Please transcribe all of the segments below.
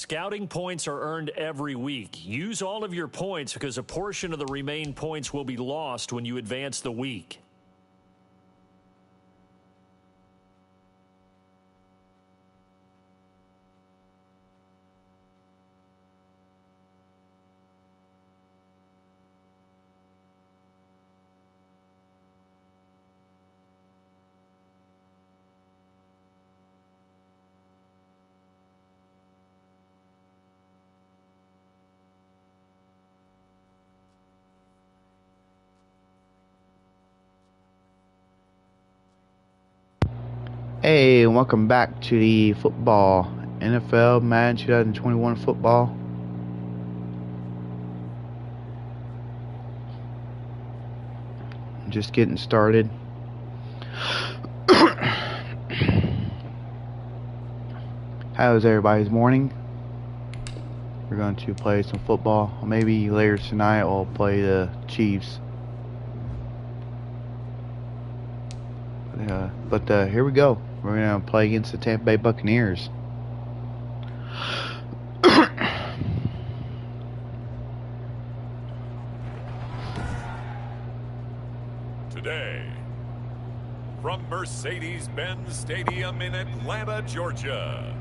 scouting points are earned every week. Use all of your points because a portion of the remaining points will be lost when you advance the week. Hey, welcome back to the football NFL Madden 2021 football. Just getting started. How's everybody's morning? We're going to play some football. Maybe later tonight we'll play the Chiefs. But here we go. We're going to play against the Tampa Bay Buccaneers. Today, from Mercedes-Benz Stadium in Atlanta, Georgia,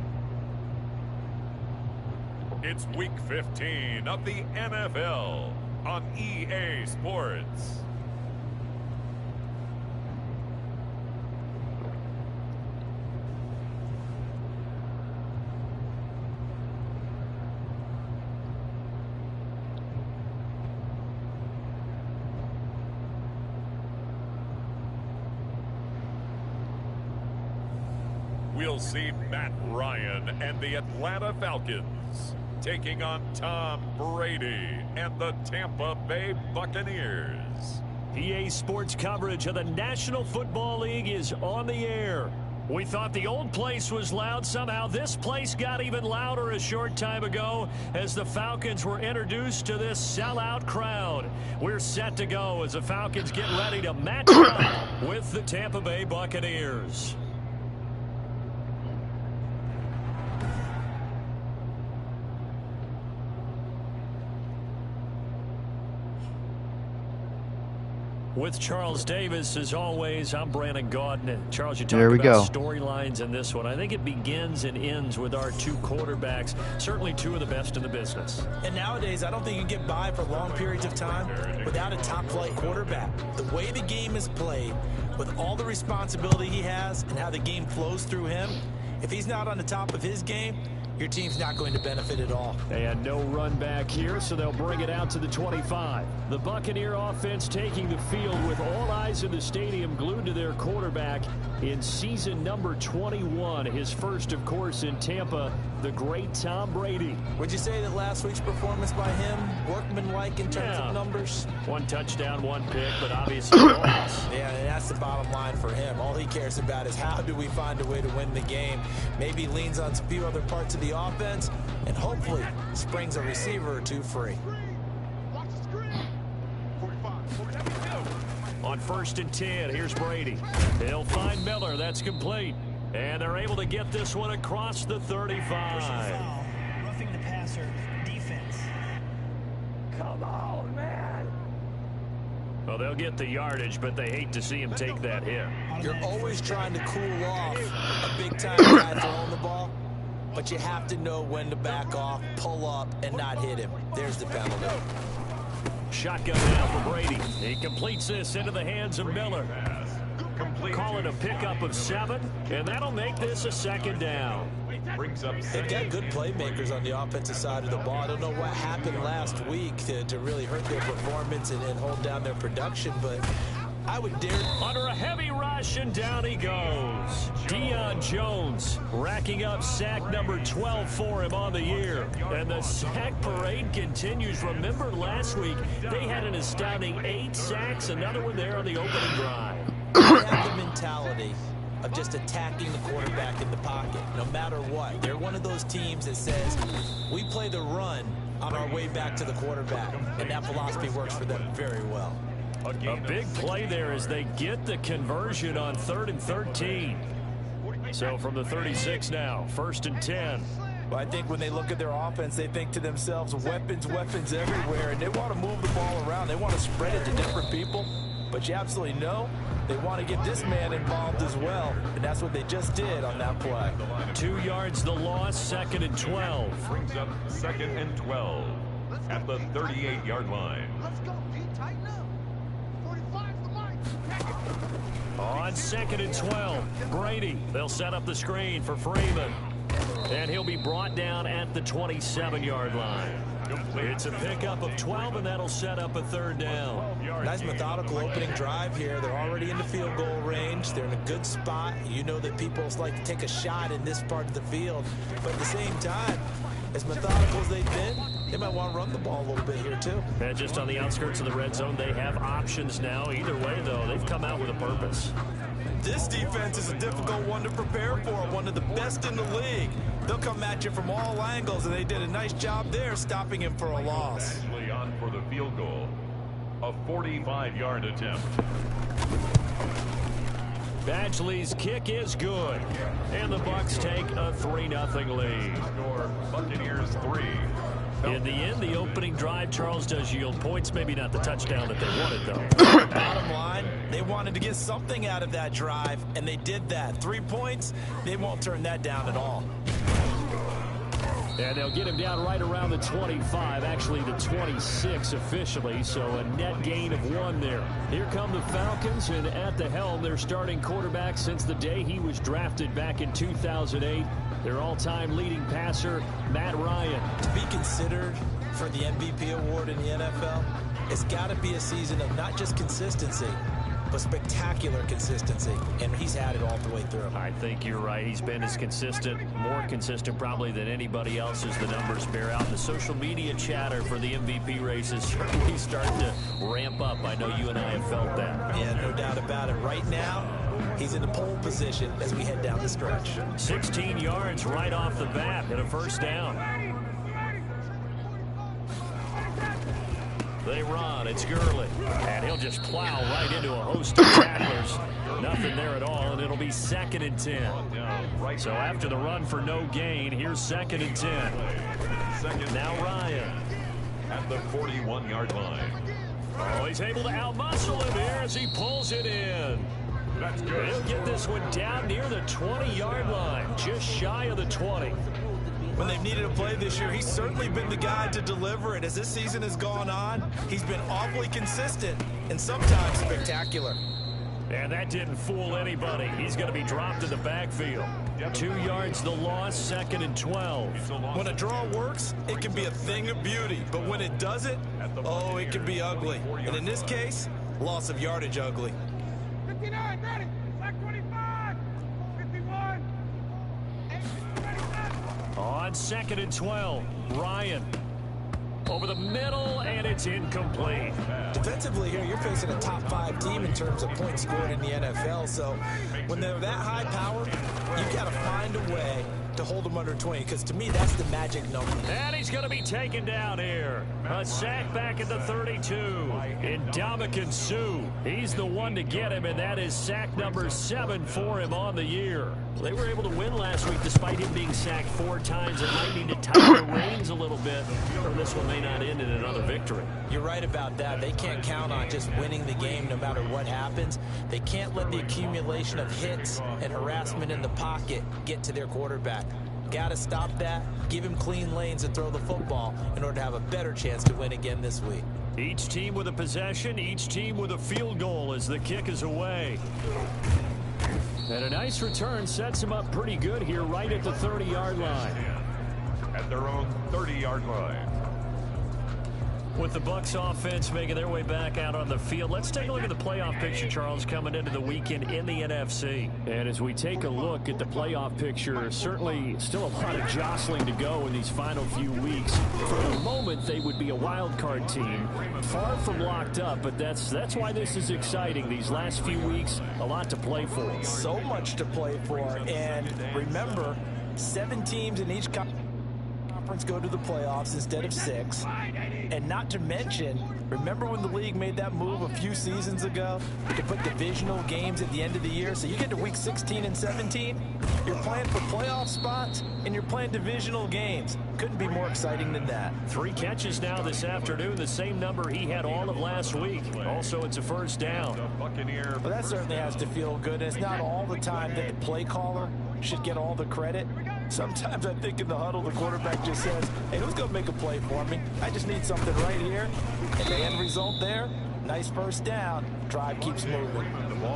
it's Week 15 of the NFL on EA Sports. We'll see Matt Ryan and the Atlanta Falcons taking on Tom Brady and the Tampa Bay Buccaneers. EA Sports coverage of the National Football League is on the air. We thought the old place was loud. Somehow this place got even louder a short time ago as the Falcons were introduced to this sellout crowd. We're set to go as the Falcons get ready to match up with the Tampa Bay Buccaneers. With Charles Davis, as always, I'm Brandon Gaudin. Charles, you talk about storylines in this one. I think it begins and ends with our two quarterbacks, certainly two of the best in the business. And nowadays, I don't think you can get by for long periods of time without a top-flight quarterback. The way the game is played, with all the responsibility he has and how the game flows through him, if he's not on the top of his game, your team's not going to benefit at all. And no run back here, so they'll bring it out to the 25. The Buccaneer offense taking the field with all eyes in the stadium glued to their quarterback in season number 21. His first, of course, in Tampa, the great Tom Brady. Would you say that last week's performance by him, workmanlike in terms of numbers? One touchdown, one pick, but obviously loss. Yeah, and that's the bottom line for him. All he cares about is how do we find a way to win the game. Maybe leans on a few other parts of the offense, and hopefully springs a receiver or two free. On 1st and 10, here's Brady. He'll find Miller. That's complete. And they're able to get this one across the 35. Roughing the passer defense. Come on, man. Well, they'll get the yardage, but they hate to see him take that hit. You're always trying to cool off a big-time guy throwing the ball, but you have to know when to back off, pull up, and not hit him. There's the penalty. Shotgun now for Brady. He completes this into the hands of Miller. Call it a pickup of 7, and that'll make this a 2nd down. They've got good playmakers on the offensive side of the ball. I don't know what happened last week to really hurt their performance and hold down their production, but I would dare. Under a heavy rush, and down he goes. Deion Jones racking up sack number 12 for him on the year. And the sack parade continues. Remember last week, they had an astounding 8 sacks, another one there on the opening drive. They have the mentality of just attacking the quarterback in the pocket, no matter what. They're one of those teams that says, we play the run on our way back to the quarterback, and that philosophy works for them very well. A big play there as they get the conversion on 3rd and 13. So from the 36 now, 1st and 10. Well, I think when they look at their offense, they think to themselves, weapons, weapons everywhere, and they want to move the ball around. They want to spread it to different people, but you absolutely know they want to get this man involved as well, and that's what they just did on that play. 2 yards the loss, 2nd and 12. Brings up 2nd and 12 at the 38-yard line. Let's go, Pete. Tighten up. 45's the line. On 2nd and 12, Brady. They'll set up the screen for Freeman. And he'll be brought down at the 27-yard line. It's a pickup of 12, and that'll set up a 3rd down. Nice methodical opening drive here. They're already in the field goal range. They're in a good spot. You know that people like to take a shot in this part of the field. But at the same time, as methodical as they've been, they might want to run the ball a little bit here, too. And just on the outskirts of the red zone, they have options now. Either way, though, they've come out with a purpose. This defense is a difficult one to prepare for, one of the best in the league. They'll come at you from all angles, and they did a nice job there stopping him for a loss. Actually on for the field goal. A 45-yard attempt. Badgley's kick is good. And the Bucs take a 3-0 lead. Score Buccaneers 3. In the end, the opening drive, Charles, does yield points. Maybe not the touchdown that they wanted, though. Bottom line, they wanted to get something out of that drive, and they did that. 3 points, they won't turn that down at all. And they'll get him down right around the 25, actually the 26 officially, so a net gain of 1 there. Here come the Falcons, and at the helm, their starting quarterback since the day he was drafted back in 2008. Their all-time leading passer, Matt Ryan. To be considered for the MVP award in the NFL, it's got to be a season of not just consistency, but spectacular consistency, and he's had it all the way through. I think you're right. He's been as consistent, more consistent probably than anybody else as the numbers bear out. The social media chatter for the MVP race is certainly starting to ramp up. I know you and I have felt that. Yeah, no doubt about it. Right now, he's in the pole position as we head down the stretch. 16 yards right off the bat and a 1st down. They run. It's Gurley. And he'll just plow right into a host of tacklers. Nothing there at all, and it'll be 2nd and 10. So after the run for no gain, here's 2nd and 10. Now Ryan. At the 41-yard line. Oh, he's able to outmuscle him here as he pulls it in. That's good. He'll get this one down near the 20-yard line, just shy of the 20. When they've needed a play this year, he's certainly been the guy to deliver it. As this season has gone on, he's been awfully consistent and sometimes spectacular. And that didn't fool anybody. He's going to be dropped in the backfield. 2 yards the loss, 2nd and 12. When a draw works, it can be a thing of beauty. But when it doesn't, oh, it can be ugly. And in this case, loss of yardage ugly. 59, ready. Black 25. 51. On 2nd and 12, Ryan. Over the middle, and it's incomplete. Defensively here, you're facing a top 5 team in terms of points scored in the NFL. So when they're that high power, you've got to find a way to hold them under 20, because to me, that's the magic number. And he's going to be taken down here. A sack back at the 32. Ndamukong Suh. He's the one to get him, and that is sack number 7 for him on the year. They were able to win last week despite him being sacked 4 times. It might need to tighten the reins a little bit, or this one may not end in another victory. You're right about that. They can't count on just winning the game no matter what happens. They can't let the accumulation of hits and harassment in the pocket get to their quarterback. Got to stop that, give him clean lanes and throw the football in order to have a better chance to win again this week. Each team with a possession, each team with a field goal as the kick is away. And a nice return sets him up pretty good here right at the 30-yard line. At their own 30-yard line. With the Bucs offense making their way back out on the field, let's take a look at the playoff picture, Charles, coming into the weekend in the NFC. And as we take a look at the playoff picture, certainly still a lot of jostling to go in these final few weeks. For the moment, they would be a wild card team, far from locked up, but that's why this is exciting. These last few weeks, a lot to play for. So much to play for, and remember, 7 teams in each conference conference go to the playoffs instead of 6. And not to mention, remember when the league made that move a few seasons ago to put divisional games at the end of the year? So you get to week 16 and 17, you're playing for playoff spots, and you're playing divisional games. Couldn't be more exciting than that. 3 catches now this afternoon, the same number he had all of last week. Also, it's a first down. Well, that certainly has to feel good. It's not all the time that the play caller should get all the credit. Sometimes I think in the huddle, the quarterback just says, hey, who's going to make a play for me? I just need something right here. And the end result there, nice first down. Drive keeps moving.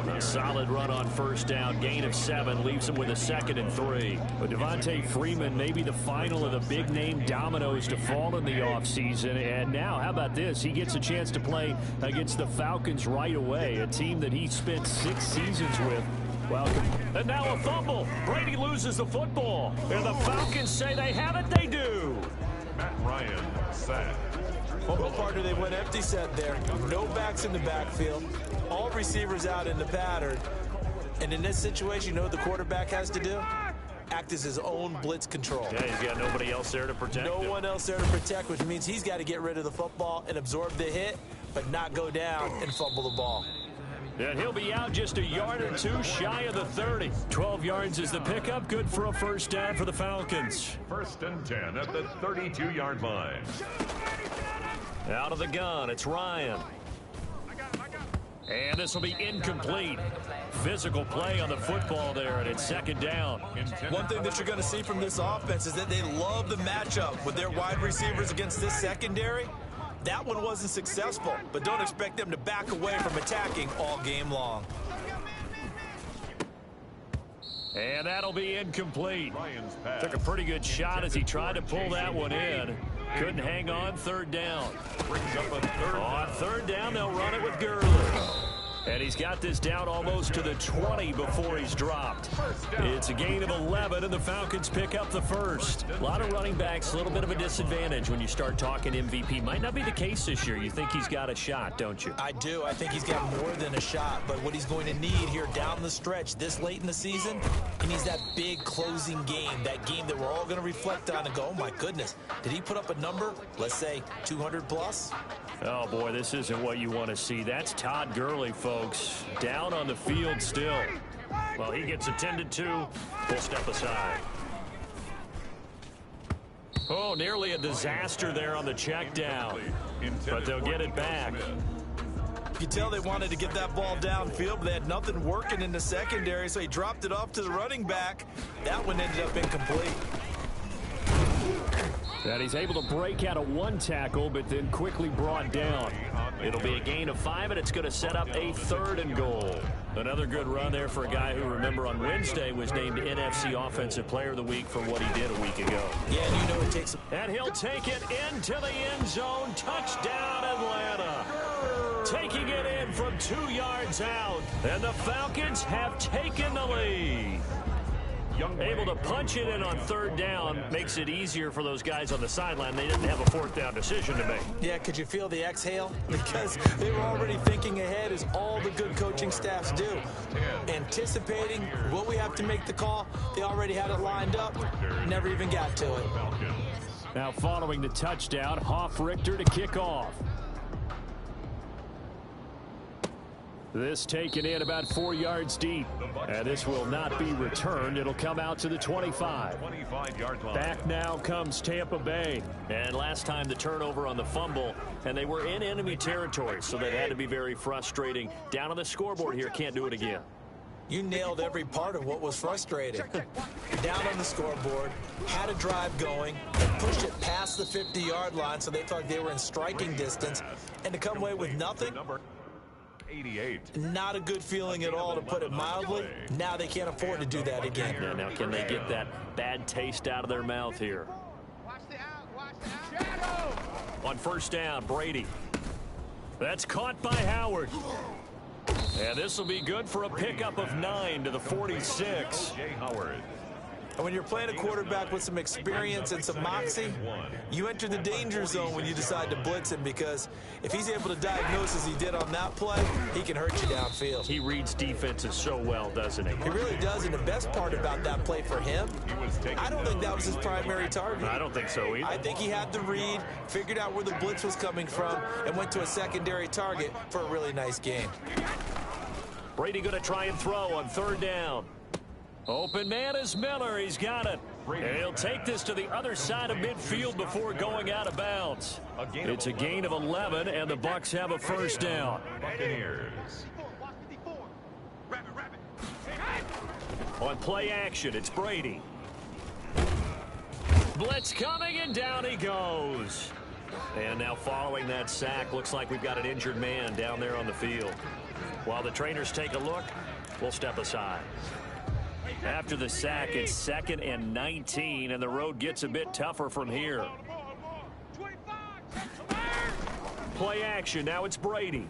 A solid run on first down. Gain of 7 leaves him with a 2nd and 3. But Devontae Freeman may be the final of the big-name dominoes to fall in the offseason. And now, how about this? He gets a chance to play against the Falcons right away, a team that he spent 6 seasons with. Welcome. And now a fumble. Brady loses the football. And the Falcons say they have it. They do. Matt Ryan sacked. Fumble partner, they went empty set there. No backs in the backfield. All receivers out in the pattern. And in this situation, you know what the quarterback has to do? Act as his own blitz control. Yeah, he's got nobody else there to protect him. No one else there to protect, which means he's got to get rid of the football and absorb the hit, but not go down and fumble the ball. And he'll be out just a yard or 2 shy of the 30. 12 yards is the pickup. Good for a first down for the Falcons. 1st and 10 at the 32-yard line. Out of the gun, it's Ryan. And this will be incomplete. Physical play on the football there, and it's 2nd down. One thing that you're going to see from this offense is that they love the matchup with their wide receivers against this secondary. That one wasn't successful, but don't expect them to back away from attacking all game long. And that'll be incomplete. Took a pretty good shot as he tried to pull that one in. Couldn't hang on. 3rd down. On 3rd down, they'll run it with Gurley. And he's got this down almost to the 20 before he's dropped. It's a gain of 11, and the Falcons pick up the first. A lot of running backs, a little bit of a disadvantage when you start talking MVP. Might not be the case this year. You think he's got a shot, don't you? I do. I think he's got more than a shot. But what he's going to need here down the stretch this late in the season, he needs that big closing game, that game that we're all going to reflect on and go, oh, my goodness, did he put up a number, let's say 200 plus? Oh, boy, this isn't what you want to see. That's Todd Gurley, folks. Down on the field still. Well, he gets attended to. We'll step aside. Oh, nearly a disaster there on the check down. But they'll get it back. You can tell they wanted to get that ball downfield, but they had nothing working in the secondary, so he dropped it off to the running back. That one ended up incomplete. And he's able to break out of 1 tackle, but then quickly brought down. It'll be a gain of 5, and it's going to set up a 3rd and goal. Another good run there for a guy who, remember, on Wednesday was named NFC Offensive Player of the Week for what he did a week ago. Yeah, and you know it takes... And he'll take it into the end zone. Touchdown, Atlanta. Taking it in from 2 yards out. And the Falcons have taken the lead. Able to punch it in on 3rd down makes it easier for those guys on the sideline. They didn't have a 4th down decision to make. Yeah, could you feel the exhale? Because they were already thinking ahead, as all the good coaching staffs do. Anticipating, will we have to make the call? They already had it lined up. Never even got to it. Now following the touchdown, Hoff-Richter to kick off. This taken in about 4 yards deep. And this will not be returned. It'll come out to the 25. 25-yard line. Back now comes Tampa Bay. And last time the turnover on the fumble, and they were in enemy territory, so that had to be very frustrating. Down on the scoreboard here, can't do it again. You nailed every part of what was frustrating. Down on the scoreboard, had a drive going, and pushed it past the 50-yard line, so they thought they were in striking distance, and to come away with nothing. 88. Not a good feeling at all, to put it mildly. Now they can't afford to do that again. Yeah, now can they get that bad taste out of their mouth here? On 1st down, Brady. That's caught by Howard. And this will be good for a pickup of 9 to the 46. Jay Howard. And when you're playing a quarterback with some experience and some moxie, you enter the danger zone when you decide to blitz him, because if he's able to diagnose as he did on that play, he can hurt you downfield. He reads defenses so well, doesn't he? He really does, and the best part about that play for him, I don't think that was his primary target. I don't think so either. I think he had the read, figured out where the blitz was coming from, and went to a secondary target for a really nice game. Brady going to try and throw on 3rd down. Open man is Miller. He's got it. And he'll take this to the other side of midfield before going out of bounds. It's a gain of 11, and the Bucs have a 1st down. Buccaneers. On play action, it's Brady. Blitz coming, and down he goes. And now following that sack, looks like we've got an injured man down there on the field. While the trainers take a look, we'll step aside. After the sack, it's 2nd and 19, and the road gets a bit tougher from here. Play action, now it's Brady.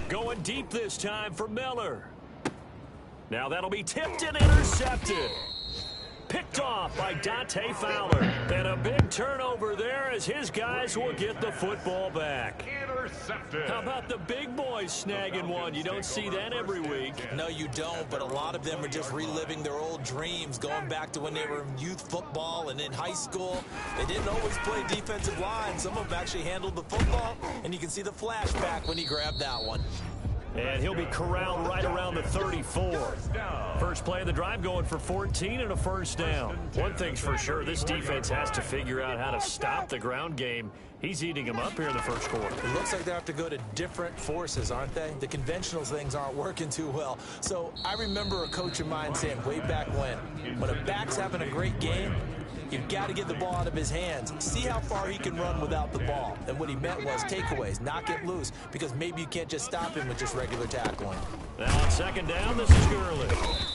Going deep this time for Miller. Now that'll be tipped and intercepted. Picked off by Dante Fowler. And a big turnover there as his guys will get the football back. Intercepted. How about the big boys snagging one? You don't see that every week. No, you don't, but a lot of them are just reliving their old dreams, going back to when they were in youth football and in high school. They didn't always play defensive line. Some of them actually handled the football, and you can see the flashback when he grabbed that one. And he'll be corralled right around the 34. First play of the drive going for 14 and a 1st down. One thing's for sure, this defense has to figure out how to stop the ground game. He's eating them up here in the 1st quarter. It looks like they have to go to different forces, aren't they? The conventional things aren't working too well. So I remember a coach of mine saying way back when a back's having a great game, you've got to get the ball out of his hands. See how far he can run without the ball. And what he meant was takeaways, knock it loose, because maybe you can't just stop him with just regular tackling. Now on 2nd down, this is Gurley.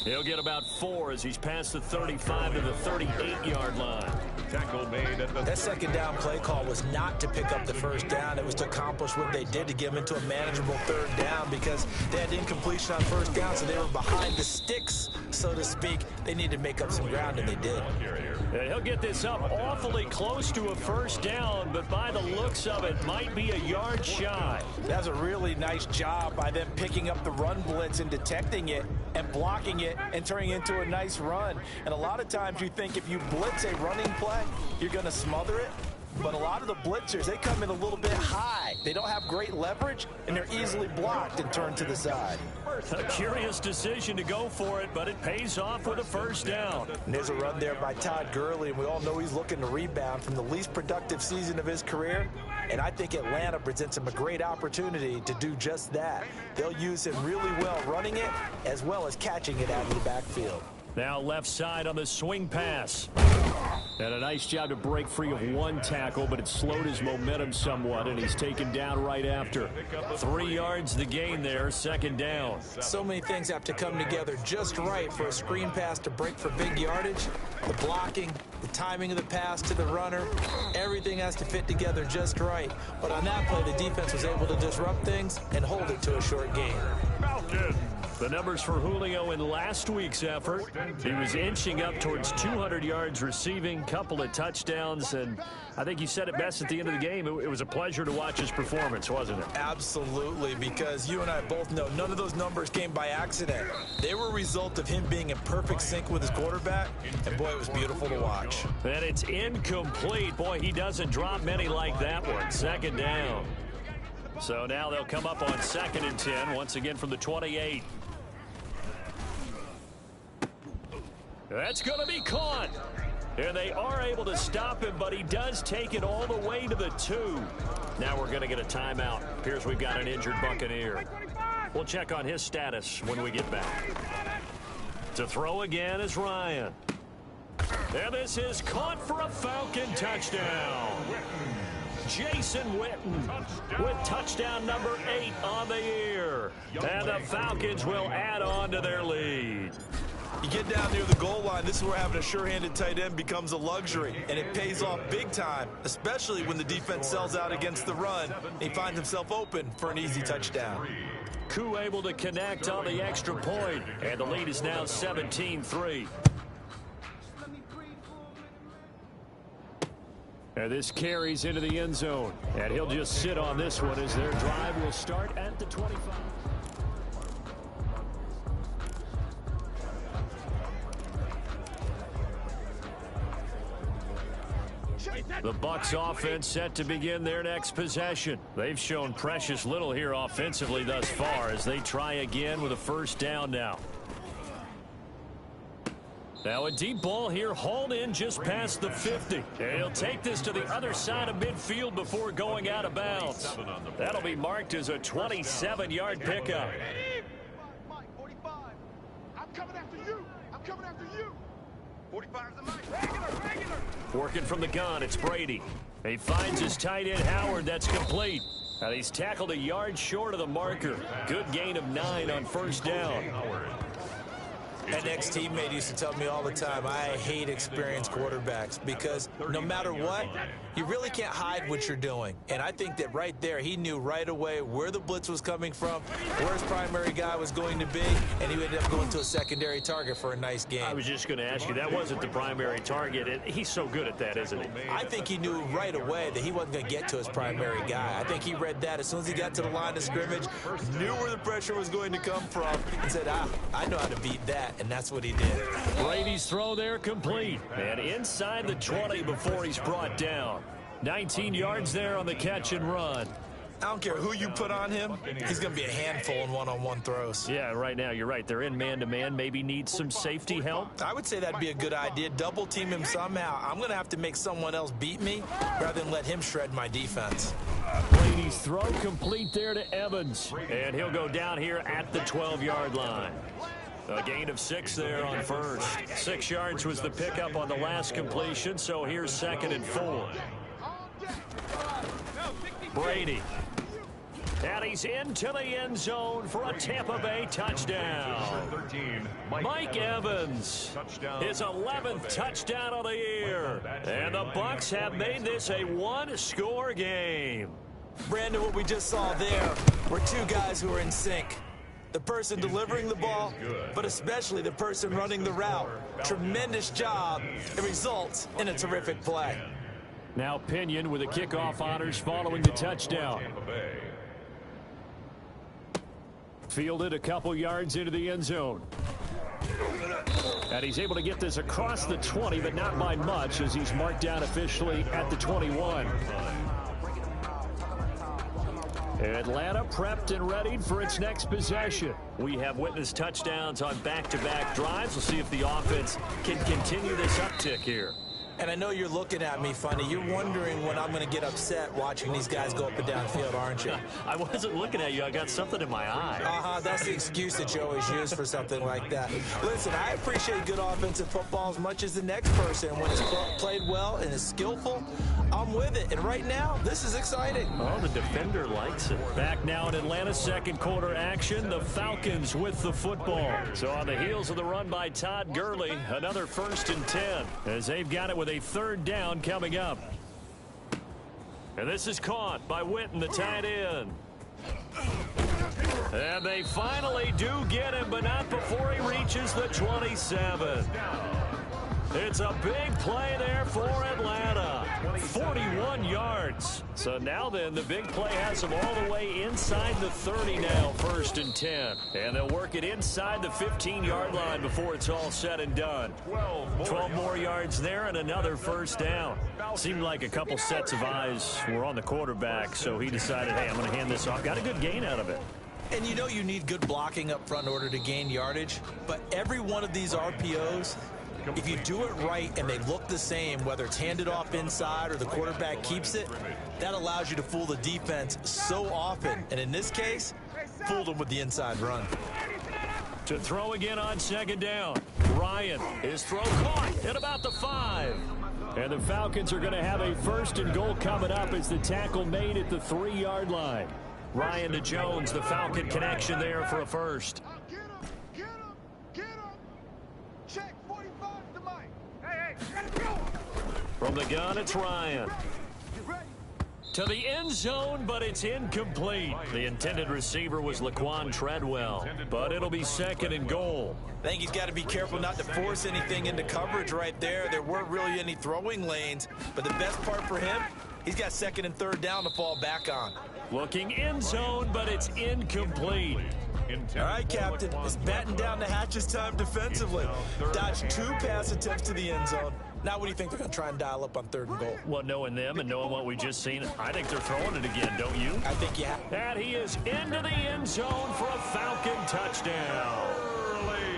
He'll get about 4 as he's past the 35 to the 38-yard line. Tackle made at the... That 2nd down play call was not to pick up the 1st down. It was to accomplish what they did, to get them into a manageable 3rd down, because they had incompletion on 1st down, so they were behind the sticks, so to speak. They needed to make up some ground, and they did. And he'll get this up awfully close to a 1st down, but by the looks of it, might be a yard shy. That was a really nice job by them picking up the run blitz and detecting it and blocking it and turning it into a nice run. And a lot of times you think if you blitz a running play, you're going to smother it. But a lot of the blitzers, they come in a little bit high. They don't have great leverage, and they're easily blocked and turned to the side. A curious decision to go for it, but it pays off with a 1st down. And there's a run there by Todd Gurley, and we all know he's looking to rebound from the least productive season of his career. And I think Atlanta presents him a great opportunity to do just that. They'll use him really well running it, as well as catching it out of the backfield. Now left side on the swing pass. And a nice job to break free of one tackle, but it slowed his momentum somewhat, and he's taken down right after. 3 yards the gain there, 2nd down. So many things have to come together just right for a screen pass to break for big yardage. The blocking, the timing of the pass to the runner, everything has to fit together just right. But on that play, the defense was able to disrupt things and hold it to a short gain. Falcons. The numbers for Julio in last week's effort. He was inching up towards 200 yards receiving, couple of touchdowns, and I think you said it best at the end of the game. It was a pleasure to watch his performance, wasn't it? Absolutely, because you and I both know none of those numbers came by accident. They were a result of him being in perfect sync with his quarterback, and boy, it was beautiful to watch. And it's incomplete. Boy, he doesn't drop many like that one. 2nd down. So now they'll come up on 2nd and 10, once again from the 28. That's going to be caught. And they are able to stop him, but he does take it all the way to the 2. Now we're going to get a timeout. Appears we've got an injured Buccaneer. We'll check on his status when we get back. To throw again is Ryan. And this is caught for a Falcon touchdown. Jason Witten with touchdown number 8 on the year. And the Falcons will add on to their lead. You get down near the goal line, this is where having a sure-handed tight end becomes a luxury, and it pays off big time, especially when the defense sells out against the run. He finds himself open for an easy touchdown. Koo able to connect on the extra point, and the lead is now 17-3. And this carries into the end zone, and he'll just sit on this one as their drive will start at the 25. The Bucs offense set to begin their next possession. They've shown precious little here offensively thus far as they try again with a first down now. Now a deep ball here hauled in just past the 50. And he'll take this to the other side of midfield before going out of bounds. That'll be marked as a 27-yard pickup. Mike, 45. I'm coming after you. I'm coming after you. 45's the Mike. Regular. Working from the gun, it's Brady. He finds his tight end Howard. That's complete. Now he's tackled a yard short of the marker. Good gain of 9 on first down. An ex-teammate used to tell me all the time, I hate experienced quarterbacks because no matter what, you really can't hide what you're doing. And I think that right there, he knew right away where the blitz was coming from, where his primary guy was going to be, and he ended up going to a secondary target for a nice game. I was just going to ask you, that wasn't the primary target, and he's so good at that, isn't he? I think he knew right away that he wasn't going to get to his primary guy. I think he read that as soon as he got to the line of scrimmage, knew where the pressure was going to come from, and said, I know how to beat that. And that's what he did. Brady's throw there complete. And inside the 20 before he's brought down. 19 yards there on the catch and run. I don't care who you put on him. He's going to be a handful in one-on-one throws. Yeah, right now you're right. They're in man-to-man. Maybe needs some safety help. I would say that'd be a good idea. Double team him somehow. I'm going to have to make someone else beat me rather than let him shred my defense. Brady's throw complete there to Evans. And he'll go down here at the 12-yard line. A gain of 6 there on first. 6 yards was the pickup on the last completion, so here's 2nd and 4. Brady. And he's into the end zone for a Tampa Bay touchdown. Mike Evans, his 11th touchdown of the year. And the Bucs have made this a one-score game. Brandon, what we just saw there were two guys who are in sync. The person delivering the ball, but especially the person running the route. Tremendous job. It results in a terrific play. Now Pinion with the kickoff honors following the touchdown. Fielded a couple yards into the end zone. And he's able to get this across the 20, but not by much as he's marked down officially at the 21. Atlanta prepped and readied for its next possession. We have witnessed touchdowns on back-to-back drives. We'll see if the offense can continue this uptick here. And I know you're looking at me funny. You're wondering when I'm going to get upset watching these guys go up and down field, aren't you? I wasn't looking at you. I got something in my eye. That's the excuse that you always use for something like that. Listen, I appreciate good offensive football as much as the next person. When it's played well and is skillful, I'm with it. And right now, this is exciting. Oh, the defender likes it. Back now in Atlanta, second quarter action. The Falcons with the football. So on the heels of the run by Todd Gurley, another 1st and 10 as they've got it with a 3rd down coming up. And this is caught by Witten, the tight end. And they finally do get him, but not before he reaches the 27. It's a big play there for Atlanta. 41 yards. So now then, the big play has them all the way inside the 30 now, 1st and 10. And they'll work it inside the 15-yard line before it's all said and done. 12 more yards there and another 1st down. Seemed like a couple sets of eyes were on the quarterback, so he decided, hey, I'm going to hand this off. Got a good gain out of it. And you know you need good blocking up front in order to gain yardage, but every one of these RPOs, if you do it right and they look the same, whether it's handed off inside or the quarterback keeps it, that allows you to fool the defense so often. And in this case, fooled them with the inside run. To throw again on 2nd down. Ryan, his throw caught at about the 5. And the Falcons are going to have a 1st and goal coming up as the tackle made at the 3-yard line. Ryan to Jones, the Falcon connection there for a 1st. From the gun, it's Ryan. To the end zone, but it's incomplete. The intended receiver was Laquan Treadwell, but it'll be 2nd and goal. I think he's got to be careful not to force anything into coverage right there. There weren't really any throwing lanes, but the best part for him, he's got 2nd and 3rd down to fall back on. Looking end zone, but it's incomplete. All right, Captain, it's batten down the hatches time defensively. Dodged 2 pass attempts to the end zone. Now what do you think they're going to try and dial up on 3rd and goal? Well, knowing them and knowing what we just seen, I think they're throwing it again, don't you? I think you have. And he is into the end zone for a Falcon touchdown.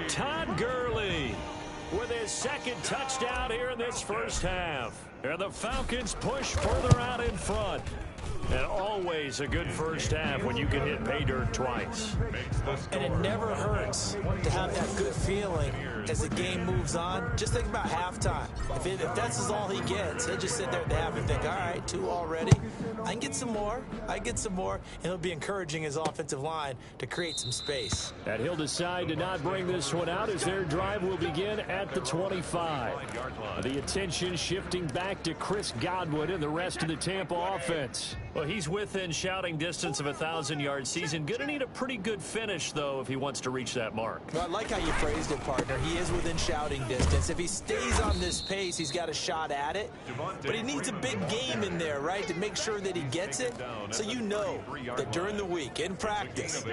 Todd Gurley with his 2nd touchdown here in this first half. And the Falcons push further out in front. And always a good first half when you can hit pay dirt twice. And it never hurts to have that good feeling as the game moves on. Just think about halftime. If that's all he gets, he'll just sit there at the half and think, all right, 2 already. I can get some more. And he'll be encouraging his offensive line to create some space. And he'll decide to not bring this one out as their drive will begin at the 25. The attention shifting back to Chris Godwin and the rest of the Tampa offense. Well, he's within shouting distance of a 1,000-yard season. Going to need a pretty good finish, though, if he wants to reach that mark. Well, I like how you phrased it, partner. He is within shouting distance. If he stays on this pace, he's got a shot at it. But he needs a big game in there, right, to make sure that he gets it. So you know that during the week, in practice,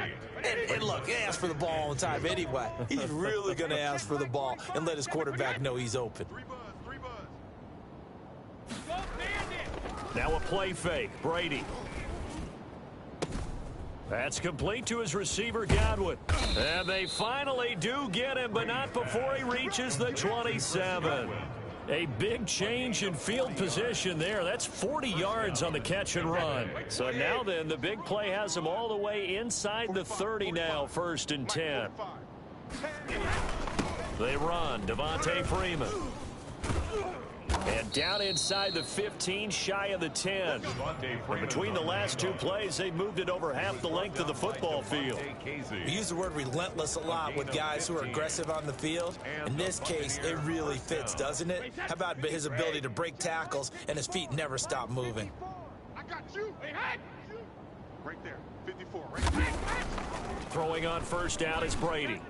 and look, he asks for the ball all the time anyway. He's really going to ask for the ball and let his quarterback know he's open. Now a play fake. Brady. That's complete to his receiver, Godwin. And they finally do get him, but not before he reaches the 27. A big change in field position there. That's 40 yards on the catch and run. So now then, the big play has him all the way inside the 30 now, 1st and 10. They run. Devontae Freeman. And down inside the 15, shy of the 10. And between the last 2 plays, they moved it over half the length of the football field. We use the word relentless a lot with guys who are aggressive on the field. In this case, it really fits, doesn't it? How about his ability to break tackles and his feet never stop moving? I got you. Hey, right there, 54. Right there. Throwing on 1st down is Brady.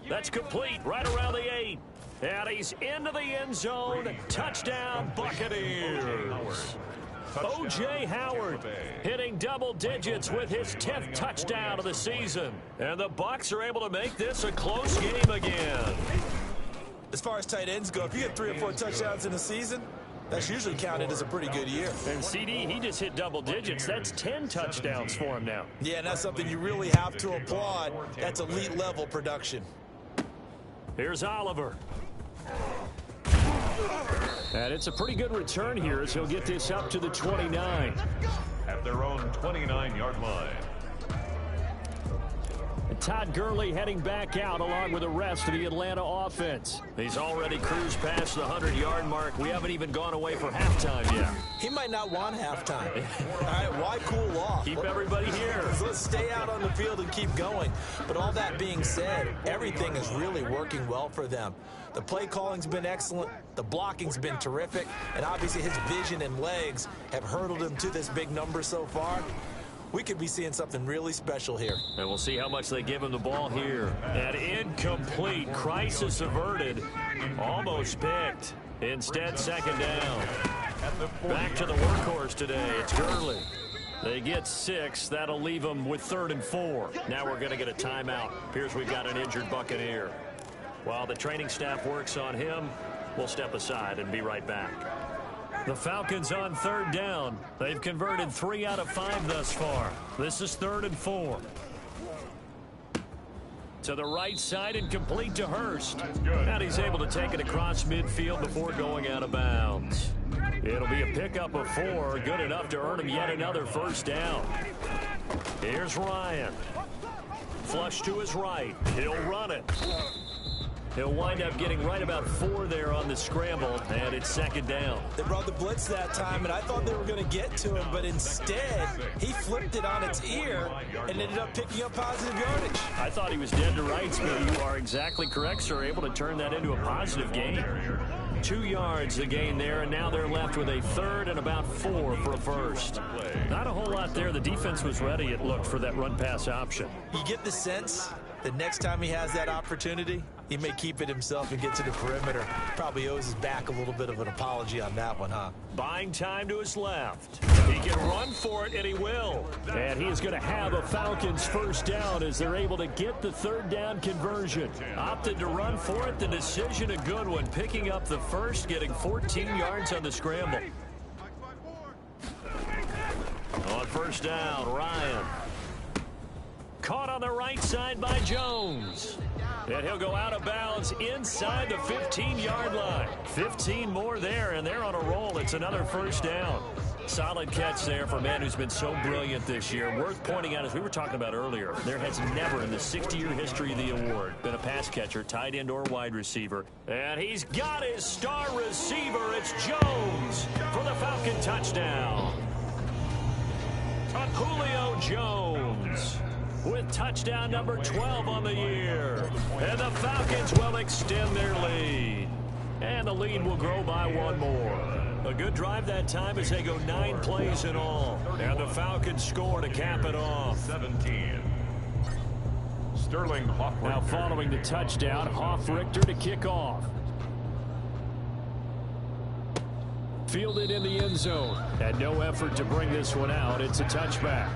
That's complete right around the 8. And he's into the end zone. Touchdown, Buccaneers. O.J. Howard hitting double digits with his 10th touchdown of the season. And the Bucs are able to make this a close game again. As far as tight ends go, if you get 3 or 4 touchdowns in a season, that's usually counted as a pretty good year. And CD, he just hit double digits. That's 10 touchdowns for him now. Yeah, and that's something you really have to applaud. That's elite level production. Here's Oliver. And it's a pretty good return here as he'll get this up to the 29. At their own 29-yard line. And Todd Gurley heading back out along with the rest of the Atlanta offense. He's already cruised past the 100-yard mark. We haven't even gone away for halftime yet. He might not want halftime. All right, why cool off? Keep everybody here. Let's stay out on the field and keep going. But all that being said, everything is really working well for them. The play calling's been excellent. The blocking's been terrific. And obviously his vision and legs have hurdled him to this big number so far. We could be seeing something really special here. And we'll see how much they give him the ball here. And incomplete. Crisis averted. Almost picked. Instead, 2nd down. Back to the workhorse today. It's Gurley. They get 6. That'll leave them with 3rd and 4. Now we're going to get a timeout. Appears we've got an injured Buccaneer. While the training staff works on him, we'll step aside and be right back. The Falcons on 3rd down. They've converted 3 out of 5 thus far. This is 3rd and 4. To the right side and complete to Hurst. And he's able to take it across midfield before going out of bounds. It'll be a pickup of 4, good enough to earn him yet another 1st down. Here's Ryan. Flush to his right. He'll run it. He'll wind up getting right about 4 there on the scramble, and it's 2nd down. They brought the blitz that time, and I thought they were going to get to him, but instead, he flipped it on its ear and ended up picking up positive yardage. I thought he was dead to rights, but you are exactly correct, sir. Able to turn that into a positive gain. 2 yards the gain there, and now they're left with a third and about 4 for a first. Not a whole lot there. The defense was ready, it looked, for that run-pass option. You get the sense that next time he has that opportunity, he may keep it himself and get to the perimeter. Probably owes his back a little bit of an apology on that one, huh? Buying time to his left. He can run for it, and he will. And he is going to have a Falcons first down as they're able to get the third down conversion. Opted to run for it. The decision a good one. Picking up the first, getting 14 yards on the scramble. On first down, Ryan. Caught on the right side by Jones. And he'll go out of bounds inside the 15-yard line. 15 more there, and they're on a roll. It's another first down. Solid catch there for a man who's been so brilliant this year. Worth pointing out, as we were talking about earlier, there has never in the 60-year history of the award been a pass catcher, tight end, or wide receiver. And he's got his star receiver. It's Jones for the Falcon touchdown. Julio Jones with touchdown number 12 on the year. And the Falcons will extend their lead. And the lead will grow by 1 more. A good drive that time as they go 9 plays in all. And the Falcons score to cap it off. 17. Sterling Hoffrichter. Now following the touchdown, Hoffrichter to kick off. Fielded in the end zone. And no effort to bring this one out. It's a touchback.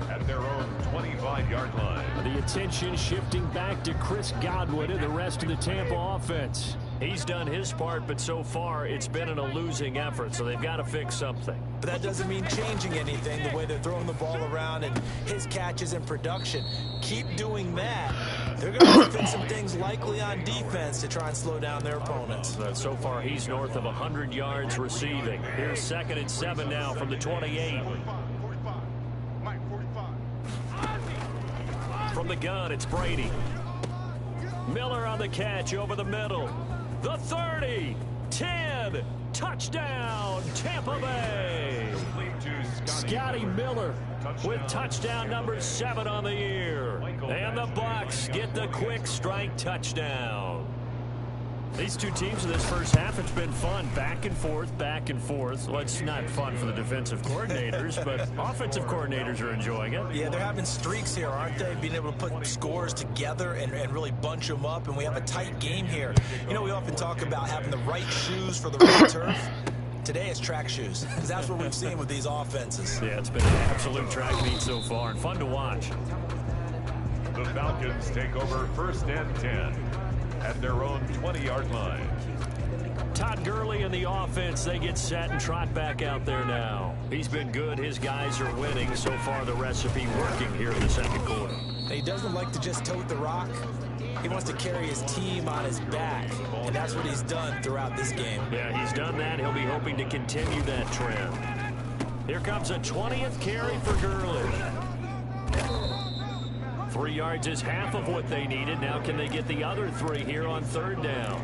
At their own 25-yard line. The attention shifting back to Chris Godwin and the rest of the Tampa offense. He's done his part, but so far it's been in a losing effort, so they've got to fix something. But that doesn't mean changing anything, the way they're throwing the ball around and his catches and production. Keep doing that. They're going to fix some things likely on defense to try and slow down their opponents. So far he's north of 100 yards receiving. Here's 2nd and 7 now from the 28. From the gun, it's Brady. Miller on the catch over the middle. The 30, 10, touchdown, Tampa Bay. Scotty Miller with touchdown number 7 on the year. And the Bucs get the quick strike touchdown. These two teams in this first half, it's been fun. Back and forth, back and forth. Well, it's not fun for the defensive coordinators, but offensive coordinators are enjoying it. Yeah, they're having streaks here, aren't they? Being able to put scores together and really bunch them up, and we have a tight game here. You know, we often talk about having the right shoes for the right turf. Today it's track shoes, because that's what we've seen with these offenses. Yeah, it's been an absolute track meet so far, and fun to watch. The Falcons take over 1st and 10. At their own 20-yard line. Todd Gurley and the offense, they get set and trot back out there now. He's been good. His guys are winning. So far, the recipe working here in the second quarter. He doesn't like to just tote the rock. He wants to carry his team on his back, and that's what he's done throughout this game. Yeah, he's done that. He'll be hoping to continue that trend. Here comes a 20th carry for Gurley. 3 yards is half of what they needed. Now can they get the other 3 here on 3rd down?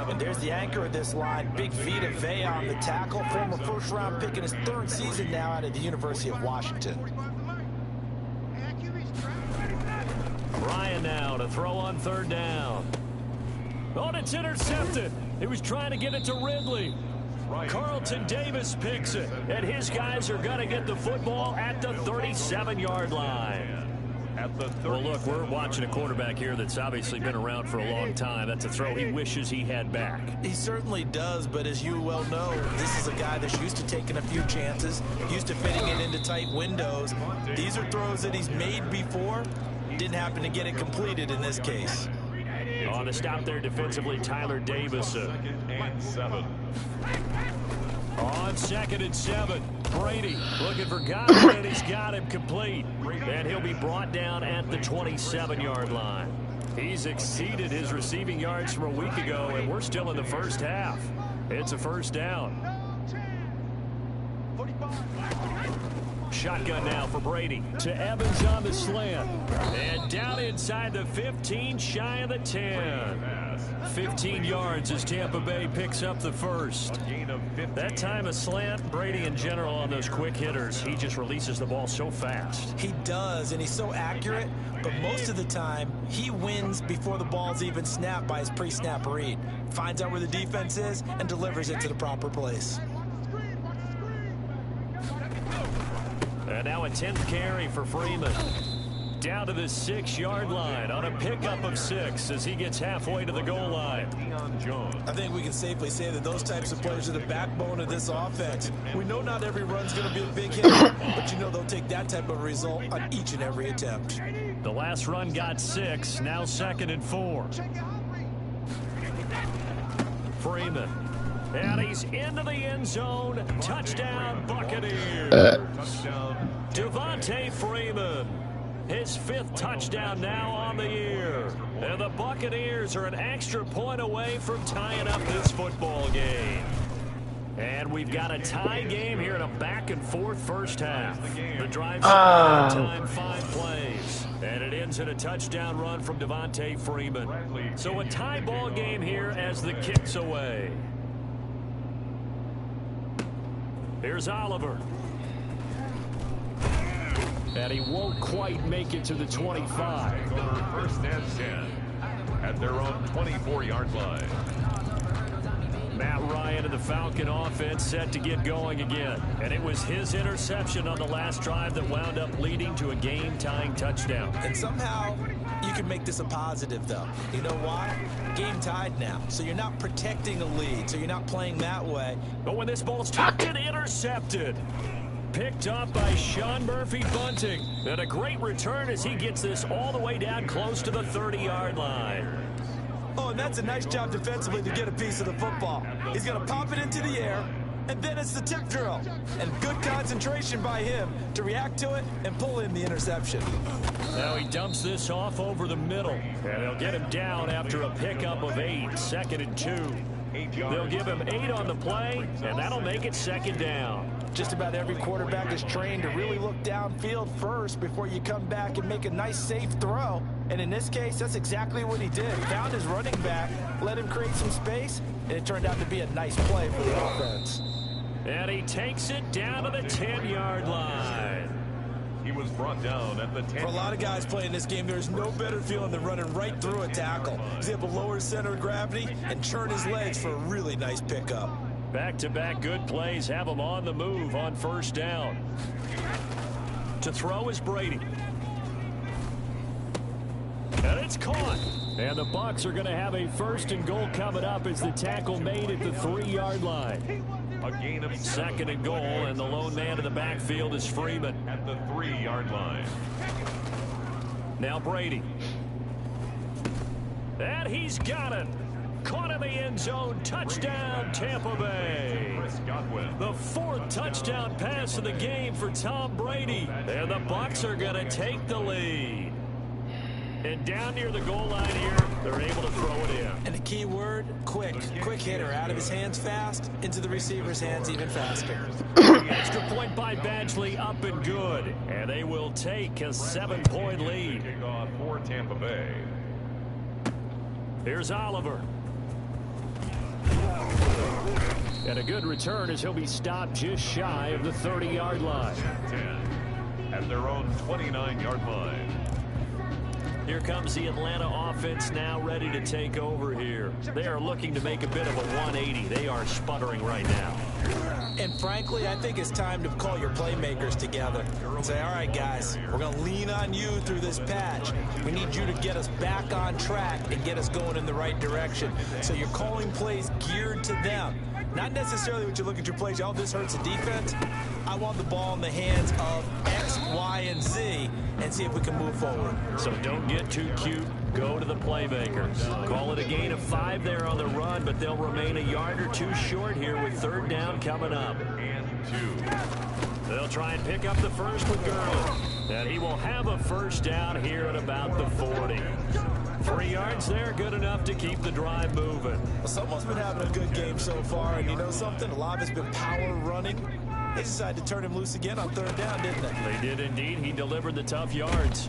And there's the anchor of this line, Big Vita Vea on the tackle. Former first-round pick in his 3rd season now out of the University of Washington. Ryan now to throw on 3rd down. Oh, and it's intercepted. He was trying to get it to Ridley. Carlton Davis picks it, and his guys are going to get the football at the 37-yard line. Well, look, we're watching a quarterback here that's obviously been around for a long time. That's a throw he wishes he had back. He certainly does, but as you well know, this is a guy that's used to taking a few chances, used to fitting it into tight windows. These are throws that he's made before. Didn't happen to get it completed in this case. On the stop there defensively, Tyler Davison. 2nd and 7. On 2nd and 7, Brady looking for Godwin, and he's got him complete. And he'll be brought down at the 27-yard line. He's exceeded his receiving yards from a week ago, and we're still in the first half. It's a first down. Shotgun now for Brady. To Evans on the slant. And down in inside the 15, shy of the 10. 15 yards as Tampa Bay picks up the first. That time a slant. Brady in general on those quick hitters, he just releases the ball so fast. He does, and he's so accurate, but most of the time he wins before the ball's even snapped by his pre-snap read. Finds out where the defense is and delivers it to the proper place. And now a 10th carry for Freeman. Down to the 6-yard line on a pickup of 6 as he gets halfway to the goal line. I think we can safely say that those types of players are the backbone of this offense. We know not every run's going to be a big hit, but you know they'll take that type of result on each and every attempt. The last run got 6, now 2nd and 4. Freeman. And he's into the end zone. Touchdown, Buccaneers. Devontae Freeman. His 5th touchdown now on the year. And the Buccaneers are an extra point away from tying up this football game. And we've got a tie game here in a back-and-forth first half. The drive time 5 plays. And it ends in a touchdown run from Devontae Freeman. So a tie ball game here as the kick's away. Here's Oliver. And he won't quite make it to the 25. First and 10 at their own 24-yard line. Matt Ryan and the Falcon offense set to get going again. And it was his interception on the last drive that wound up leading to a game-tying touchdown. And somehow you can make this a positive, though. You know why? Game tied now. So you're not protecting a lead. So you're not playing that way. But when this ball's tucked and intercepted. Picked up by Sean Murphy-Bunting. And a great return as he gets this all the way down close to the 30-yard line. Oh, and that's a nice job defensively to get a piece of the football. He's going to pop it into the air, and then it's the tip drill. And good concentration by him to react to it and pull in the interception. Now he dumps this off over the middle. And they'll get him down after a pickup of 8, 2nd and 2. They'll give him 8 on the play, and that'll make it 2nd down. Just about every quarterback is trained to really look downfield first before you come back and make a nice, safe throw. And in this case, that's exactly what he did. Found his running back, let him create some space, and it turned out to be a nice play for the offense. And he takes it down to the 10-yard line. He was brought down at the 10. For a lot of guys playing this game, there's no better feeling than running right through a tackle. He's able to lower his center of gravity and turn his legs for a really nice pickup. Back-to-back good plays have him on the move on first down. To throw is Brady. And it's caught. And the Bucs are going to have a 1st and goal coming up as the tackle made at the 3-yard line. A gain of 2nd and goal, and the lone man in the backfield is Freeman. At the 3-yard line. Now Brady. And he's got it. Caught in the end zone. Touchdown, Tampa Bay. The 4th touchdown pass of the game for Tom Brady. And the Bucs are going to take the lead. And down near the goal line here, they're able to throw it in. And the key word, quick. Quick hitter. Out of his hands fast, into the receiver's hands even faster. Extra point by Badgley, up and good. And they will take a 7-point lead. Kickoff for Tampa Bay. Here's Oliver. And a good return as he'll be stopped just shy of the 30-yard line. 10 at their own 29-yard line. Here comes the Atlanta offense now ready to take over here. They are looking to make a bit of a 180. They are sputtering right now. And frankly, I think it's time to call your playmakers together and say, all right, guys, we're going to lean on you through this patch. We need you to get us back on track and get us going in the right direction. So you're calling plays geared to them. Not necessarily what you look at your plays, oh, this hurts the defense. I want the ball in the hands of X, Y, and Z and see if we can move forward. So don't get too cute. Go to the playmakers. Call it a gain of 5 there on the run, but they'll remain a yard or 2 short here with 3rd down coming up. And 2. They'll try and pick up the first with Gurley. And he will have a 1st down here at about the 40. 3 yards there, good enough to keep the drive moving. Well, someone's been having a good game so far, and you know something? A lot of it's been power running. They decided to turn him loose again on 3rd down, didn't they? They did indeed. He delivered the tough yards.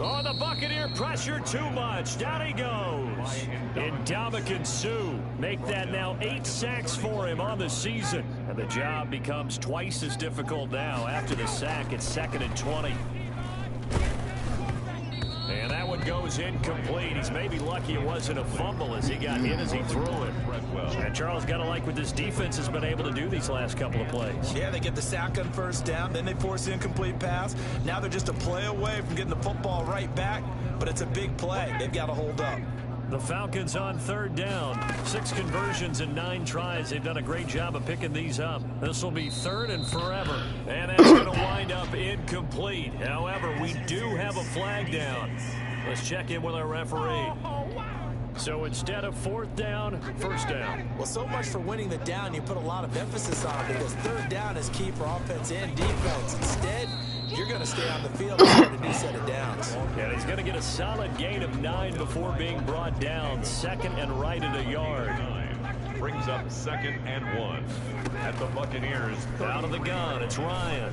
Oh, the Buccaneer pressure too much. Down he goes. Ndamukong Suh make that now 8 sacks for him on the season. And the job becomes twice as difficult now after the sack. It's 2nd and 20. And that one goes incomplete. He's maybe lucky it wasn't a fumble as he got hit as he threw it. And Charles, got to like what this defense has been able to do these last couple of plays. Yeah, they get the sack on first down, then they force an incomplete pass. Now they're just a play away from getting the football right back, but it's a big play. They've got to hold up. The Falcons on 3rd down. 6 conversions and 9 tries. They've done a great job of picking these up. This will be 3rd and forever. And that's going to wind up incomplete. However, we do have a flag down. Let's check in with our referee. So instead of 4th down, 1st down. Well, so much for winning the down. You put a lot of emphasis on it because 3rd down is key for offense and defense. Instead, you're going to stay on the field and start a new set of downs. And he's going to get a solid gain of 9 before being brought down. 2nd and right at a yard. Brings up 2nd and 1 at the Buccaneers. Out of the gun, it's Ryan.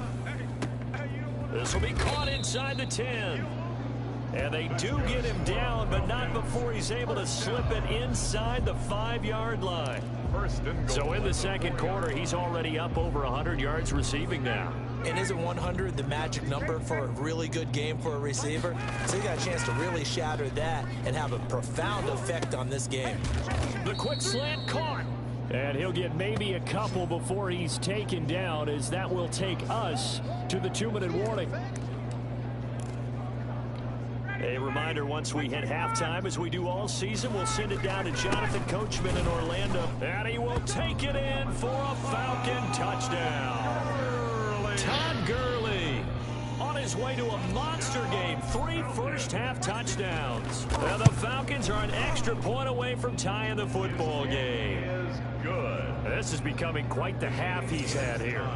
This will be caught inside the 10. And they do get him down, but not before he's able to slip it inside the 5-yard line. So in the 2nd quarter, he's already up over 100 yards receiving now. And isn't 100 the magic number for a really good game for a receiver? So he got a chance to really shatter that and have a profound effect on this game. The quick slant caught. And he'll get maybe a couple before he's taken down, as that will take us to the 2-minute warning. A reminder, once we hit halftime, as we do all season, we'll send it down to Jonathan Coachman in Orlando. And he will take it in for a Falcon touchdown. Todd Gurley on his way to a monster game. 3 first-half touchdowns. And the Falcons are an extra point away from tying the football game. Good. This is becoming quite the half he's had here.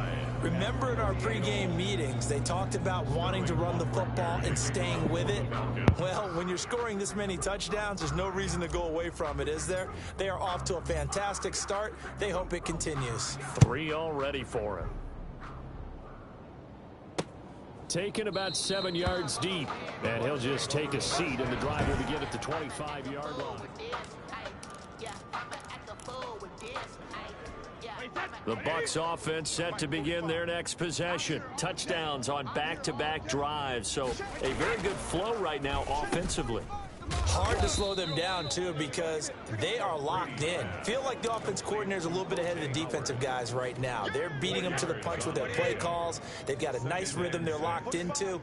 Remember in our pregame meetings, they talked about wanting to run the football and staying with it? Well, when you're scoring this many touchdowns, there's no reason to go away from it, is there? They are off to a fantastic start. They hope it continues. 3 already for him. Taken about 7 yards deep, and he'll just take a seat, and the drive will begin at the 25-yard line. The Bucs offense set to begin their next possession. Touchdowns on back-to-back drives, so a very good flow right now offensively. Hard to slow them down, too, because they are locked in. Feel like the offense coordinator is a little bit ahead of the defensive guys right now. They're beating them to the punch with their play calls. They've got a nice rhythm they're locked into.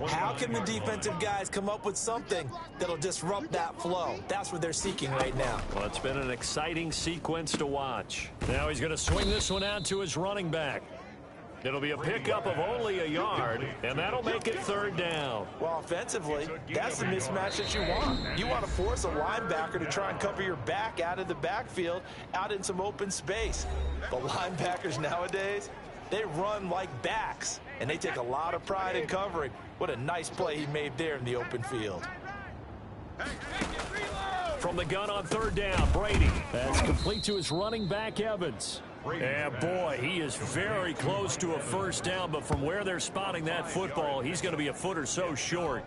How can the defensive guys come up with something that'll disrupt that flow? That's what they're seeking right now. Well, it's been an exciting sequence to watch. Now he's going to swing this one out to his running back. It'll be a pickup of only a yard, and that'll make it 3rd down. Well, offensively, that's the mismatch that you want. You want to force a linebacker to try and cover your back out of the backfield, out in some open space. The linebackers nowadays, they run like backs, and they take a lot of pride in covering. What a nice play he made there in the open field. From the gun on 3rd down, Brady. That's complete to his running back, Evans. And boy, he is very close to a 1st down, but from where they're spotting that football, he's going to be a foot or so short.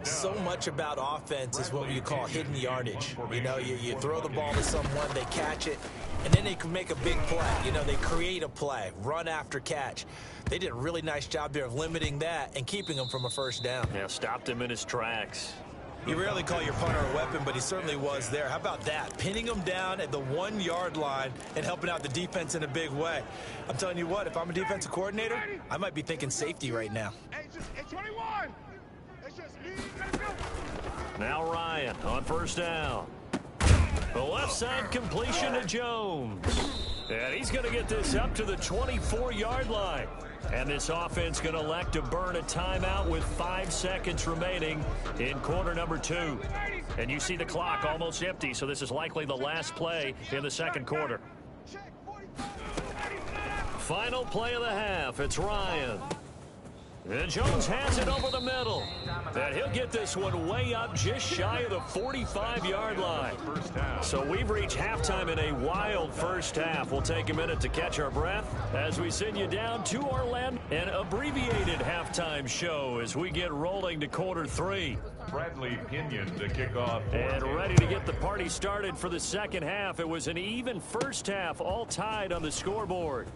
So much about offense is what you call hidden yardage. You know, you throw the ball to someone, they catch it, and then they can make a big play. You know, they create a play, run after catch. They did a really nice job there of limiting that and keeping him from a 1st down. Yeah, stopped him in his tracks. You rarely call your punter a weapon, but he certainly was there. How about that? Pinning him down at the 1-yard line and helping out the defense in a big way. I'm telling you what, if I'm a defensive coordinator, I might be thinking safety right now. It's 21. It's just me. Now Ryan on 1st down. The left side completion to Jones. And he's going to get this up to the 24-yard line. And this offense going to elect to burn a timeout with 5 seconds remaining in quarter number 2. And you see the clock almost empty, so this is likely the last play in the 2nd quarter. Final play of the half. It's Ryan. And Jones has it over the middle. And he'll get this one way up just shy of the 45-yard line. So we've reached halftime in a wild first half. We'll take a minute to catch our breath as we send you down to Orlando. An abbreviated halftime show as we get rolling to quarter 3. Bradley Pinion to kick off. And ready to get the party started for the second half. It was an even first half, all tied on the scoreboard.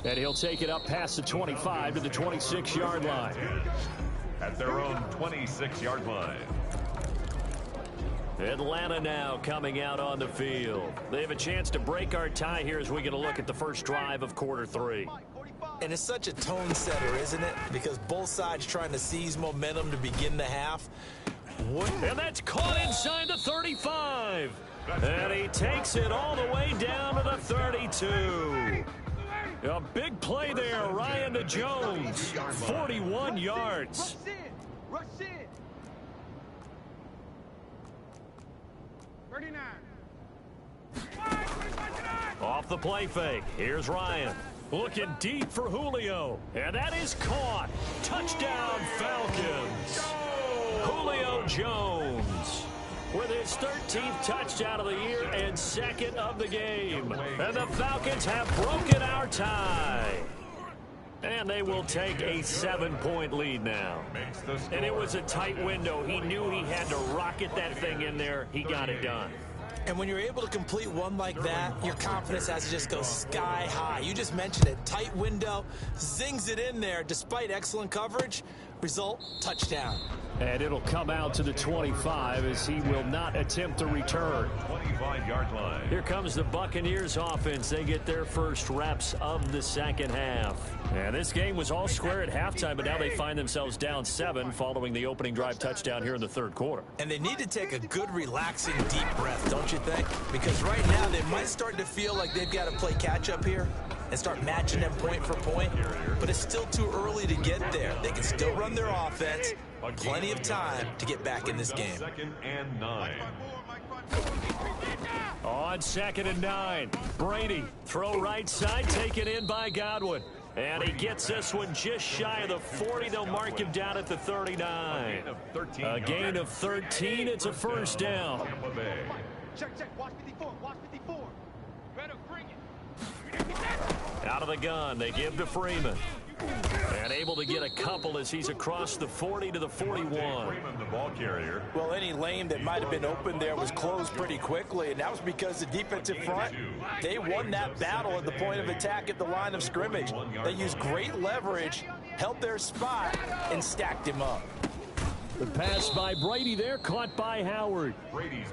And he'll take it up past the 25 to the 26-yard line. At their own 26-yard line. Atlanta now coming out on the field. They have a chance to break our tie here as we get a look at the first drive of quarter 3. And it's such a tone setter, isn't it? Because both sides trying to seize momentum to begin the half. And that's caught inside the 35. And he takes it all the way down to the 32. A big play there, Ryan to Jones. 41 yards. Rush in. 39. Off the play fake. Here's Ryan. Looking deep for Julio. And that is caught. Touchdown, Falcons. Julio Jones with his 13th touchdown of the year and second of the game. And the Falcons have broken our tie. And they will take a 7-point lead now. And it was a tight window. He knew he had to rocket that thing in there. He got it done. And when you're able to complete one like that, your confidence has to just go sky high. You just mentioned it. Tight window, zings it in there despite excellent coverage. Result, touchdown. And it'll come out to the 25 as he will not attempt to return. 25-yard line. Here comes the Buccaneers offense. They get their first reps of the second half. And this game was all square at halftime, but now they find themselves down 7 following the opening drive touchdown here in the third quarter. And they need to take a good, relaxing, deep breath, don't you think? Because right now they might start to feel like they've got to play catch-up here and start matching them point for point. But it's still too early to get there. They can still run their offense. Plenty of time to get back in this game. 2nd and 9. On 2nd and 9, Brady, throw right side, taken in by Godwin. And he gets this one just shy of the 40. They'll mark him down at the 39. A gain of 13. It's a first down. Check. Watch 54. Watch 54. Better bring it. Out of the gun, they give to Freeman. And able to get a couple as he's across the 40 to the 41. Freeman, the ball carrier. Well, any lane that might have been open there was closed pretty quickly, and that was because the defensive front, they won that battle at the point of attack at the line of scrimmage. They used great leverage, held their spot, and stacked him up. The pass by Brady there, caught by Howard.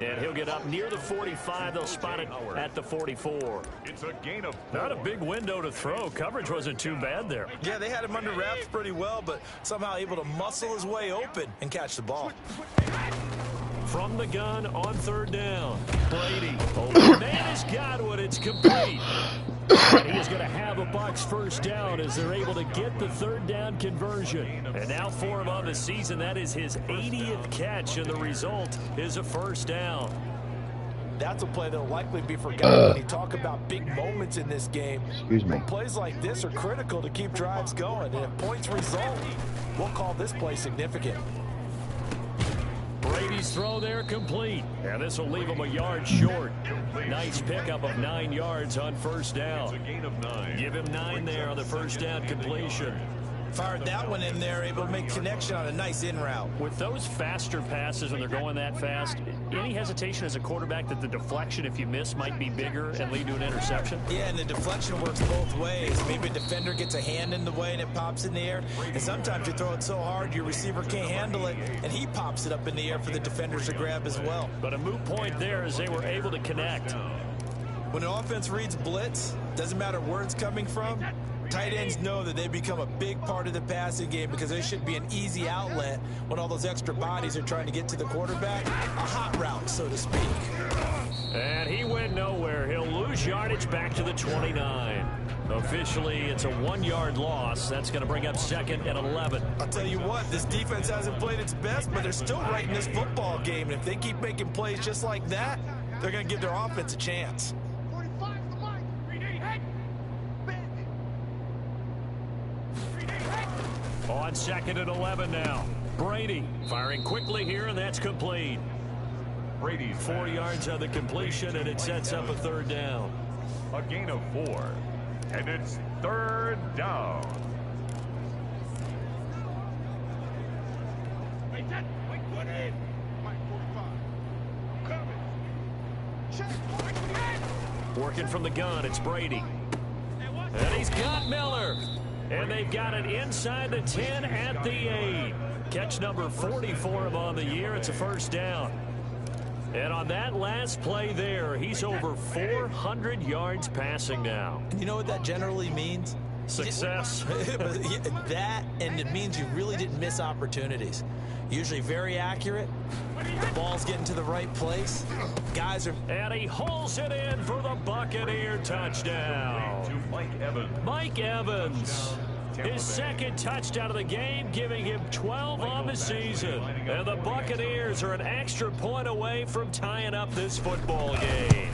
And he'll get up near the 45. They'll spot it at the 44. It's a gain of 4. Not a big window to throw. Coverage wasn't too bad there. Yeah, they had him under wraps pretty well, but somehow able to muscle his way open and catch the ball. From the gun on 3rd down. Brady. Oh, man, is Godwin. It's complete. And he is going to have a Bucs first down as they're able to get the 3rd down conversion. And now for him on the season, that is his 80th catch, and the result is a first down. That's a play that will likely be forgotten when you talk about big moments in this game. Excuse me. Plays like this are critical to keep drives going, and if points result, we'll call this play significant. Brady's throw there complete. And this will leave him a yard short. Nice pickup of 9 yards on first down. It's a gain of 9. Give him 9 there on the first down completion. Fired that one in there, able to make connection on a nice in route. With those faster passes when they're going that fast, any hesitation as a quarterback that the deflection, if you miss, might be bigger and lead to an interception? Yeah, and the deflection works both ways. Maybe a defender gets a hand in the way and it pops in the air. And sometimes you throw it so hard your receiver can't handle it, and he pops it up in the air for the defenders to grab as well. But a moot point there as they were able to connect. When an offense reads blitz, doesn't matter where it's coming from, tight ends know that they become a big part of the passing game because they should be an easy outlet when all those extra bodies are trying to get to the quarterback. A hot route, so to speak. And he went nowhere. He'll lose yardage back to the 29. Officially, it's a 1-yard loss. That's going to bring up 2nd and 11. I'll tell you what, this defense hasn't played its best, but they're still right in this football game. And if they keep making plays just like that, they're going to give their offense a chance. 45 to Mike. on 2nd and 11 now. Brady firing quickly here, and that's complete. Brady's 4 yards on the completion, and it sets up a 3rd down. a gain of 4. And it's 3rd down. Wait, what in? Mike 45. I'm coming. Check. Mike 48. Working from the gun, it's Brady. And he's got Miller. And they've got it inside the 10 at the 8. Catch number 40 for him on the year. It's a 1st down. And on that last play there, he's over 400 yards passing now. You know what that generally means? Success. That, and it means you really didn't miss opportunities. Usually very accurate. The ball's getting to the right place. Guys are... And he hauls it in for the Buccaneer touchdown. To Mike Evans. Mike Evans. His 2nd touchdown of the game, giving him 12 on the season. And the Buccaneers are an extra point away from tying up this football game.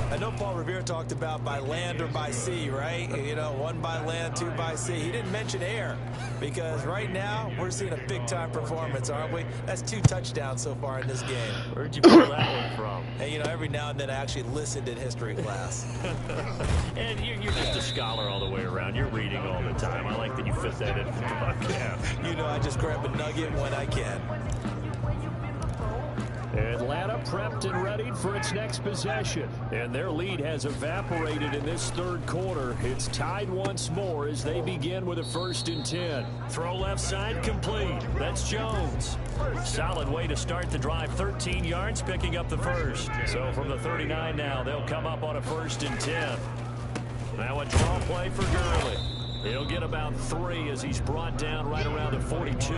I know Paul Revere talked about by land or by sea, right? You know, 1 by land, 2 by sea. He didn't mention air because right now we're seeing a big-time performance, aren't we? That's 2 touchdowns so far in this game. Where'd you pull that one from? And, you know, every now and then I actually listened in history class. And you're just a scholar all the way around. You're reading all the time. I like that you fit that in. Yeah. You know, I just grab a nugget when I can. Atlanta prepped and readied for its next possession. And their lead has evaporated in this 3rd quarter. It's tied once more as they begin with a 1st and 10. Throw left side complete. That's Jones. Solid way to start the drive. 13 yards, picking up the 1st. So from the 39 now, they'll come up on a 1st and 10. Now a draw play for Gurley. He'll get about 3 as he's brought down right around the 42.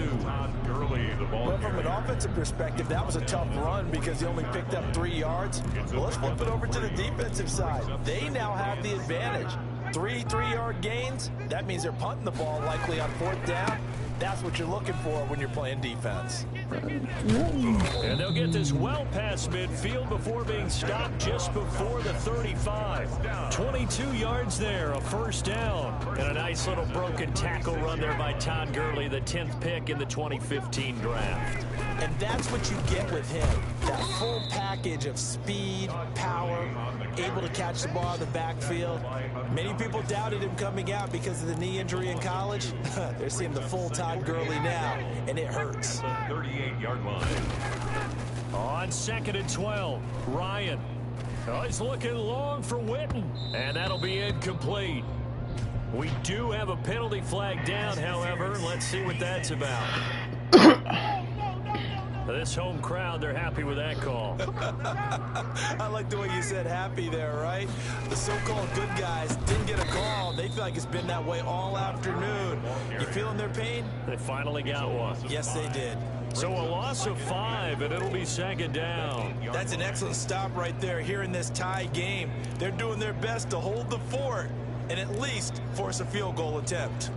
Well, from an offensive perspective, that was a tough run because he only picked up 3 yards. Well, let's flip it over to the defensive side. They now have the advantage. 3 3-yard gains. That means they're punting the ball likely on 4th down. That's what you're looking for when you're playing defense. And they'll get this well past midfield before being stopped just before the 35. 22 yards there, a 1st down. And a nice little broken tackle run there by Todd Gurley, the 10th pick in the 2015 draft. And that's what you get with him. That full package of speed, power, able to catch the ball in the backfield. Many people doubted him coming out because of the knee injury in college. They're seeing the full Todd Gurley now, and it hurts. 38-yard line. On 2nd and 12, Ryan. Oh, he's looking long for Witten, and that'll be incomplete. We do have a penalty flag down, however. Let's see what that's about. This home crowd, they're happy with that call. I like the way you said happy there, right? The so-called good guys didn't get a call. They feel like it's been that way all afternoon. You feeling their pain? They finally got one. Yes, they did. So a loss of 5, and it'll be 2nd down. That's an excellent stop right there here in this tie game. They're doing their best to hold the fort and at least force a field goal attempt.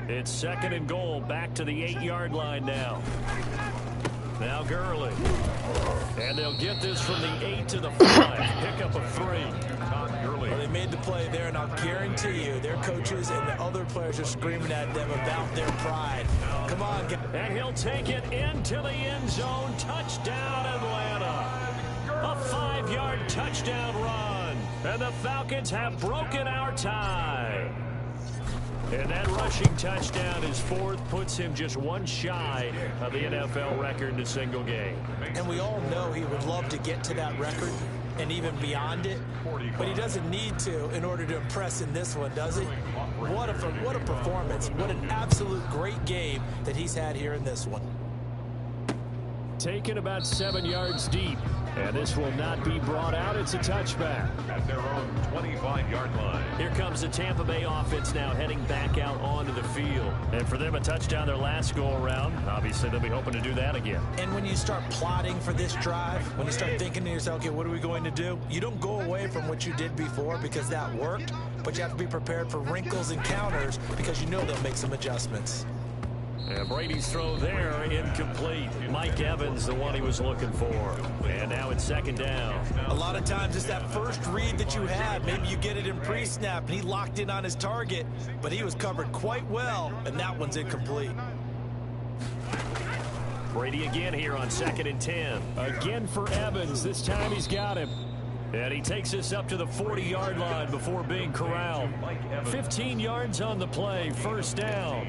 It's 2nd and goal, back to the 8-yard line now. Now Gurley. And they'll get this from the 8 to the 5. Pick up a 3. Well, they made the play there, and I'll guarantee you their coaches and the other players are screaming at them about their pride. Come on, guys. And he'll take it into the end zone. Touchdown, Atlanta. A 5-yard touchdown run. And the Falcons have broken our tie. And that rushing touchdown is 4th, puts him just 1 shy of the NFL record in a single game. And we all know he would love to get to that record and even beyond it, but he doesn't need to in order to impress in this one, does he? What a performance. What an absolute great game that he's had here in this one. Taken about 7 yards deep. And this will not be brought out. It's a touchback. At their own 25-yard line. Here comes the Tampa Bay offense now heading back out onto the field. And for them, a touchdown their last go-around. Obviously, they'll be hoping to do that again. And when you start plotting for this drive, when you start thinking to yourself, okay, what are we going to do? You don't go away from what you did before because that worked, but you have to be prepared for wrinkles and counters because you know they'll make some adjustments. And Brady's throw there, incomplete. Mike Evans, the one he was looking for. And now it's second down. A lot of times it's that first read that you had. Maybe you get it in pre-snap, and he locked in on his target, but he was covered quite well, and that one's incomplete. Brady again here on 2nd and 10. Again for Evans. This time he's got him. And he takes us up to the 40-yard line before being corralled. 15 yards on the play, first down.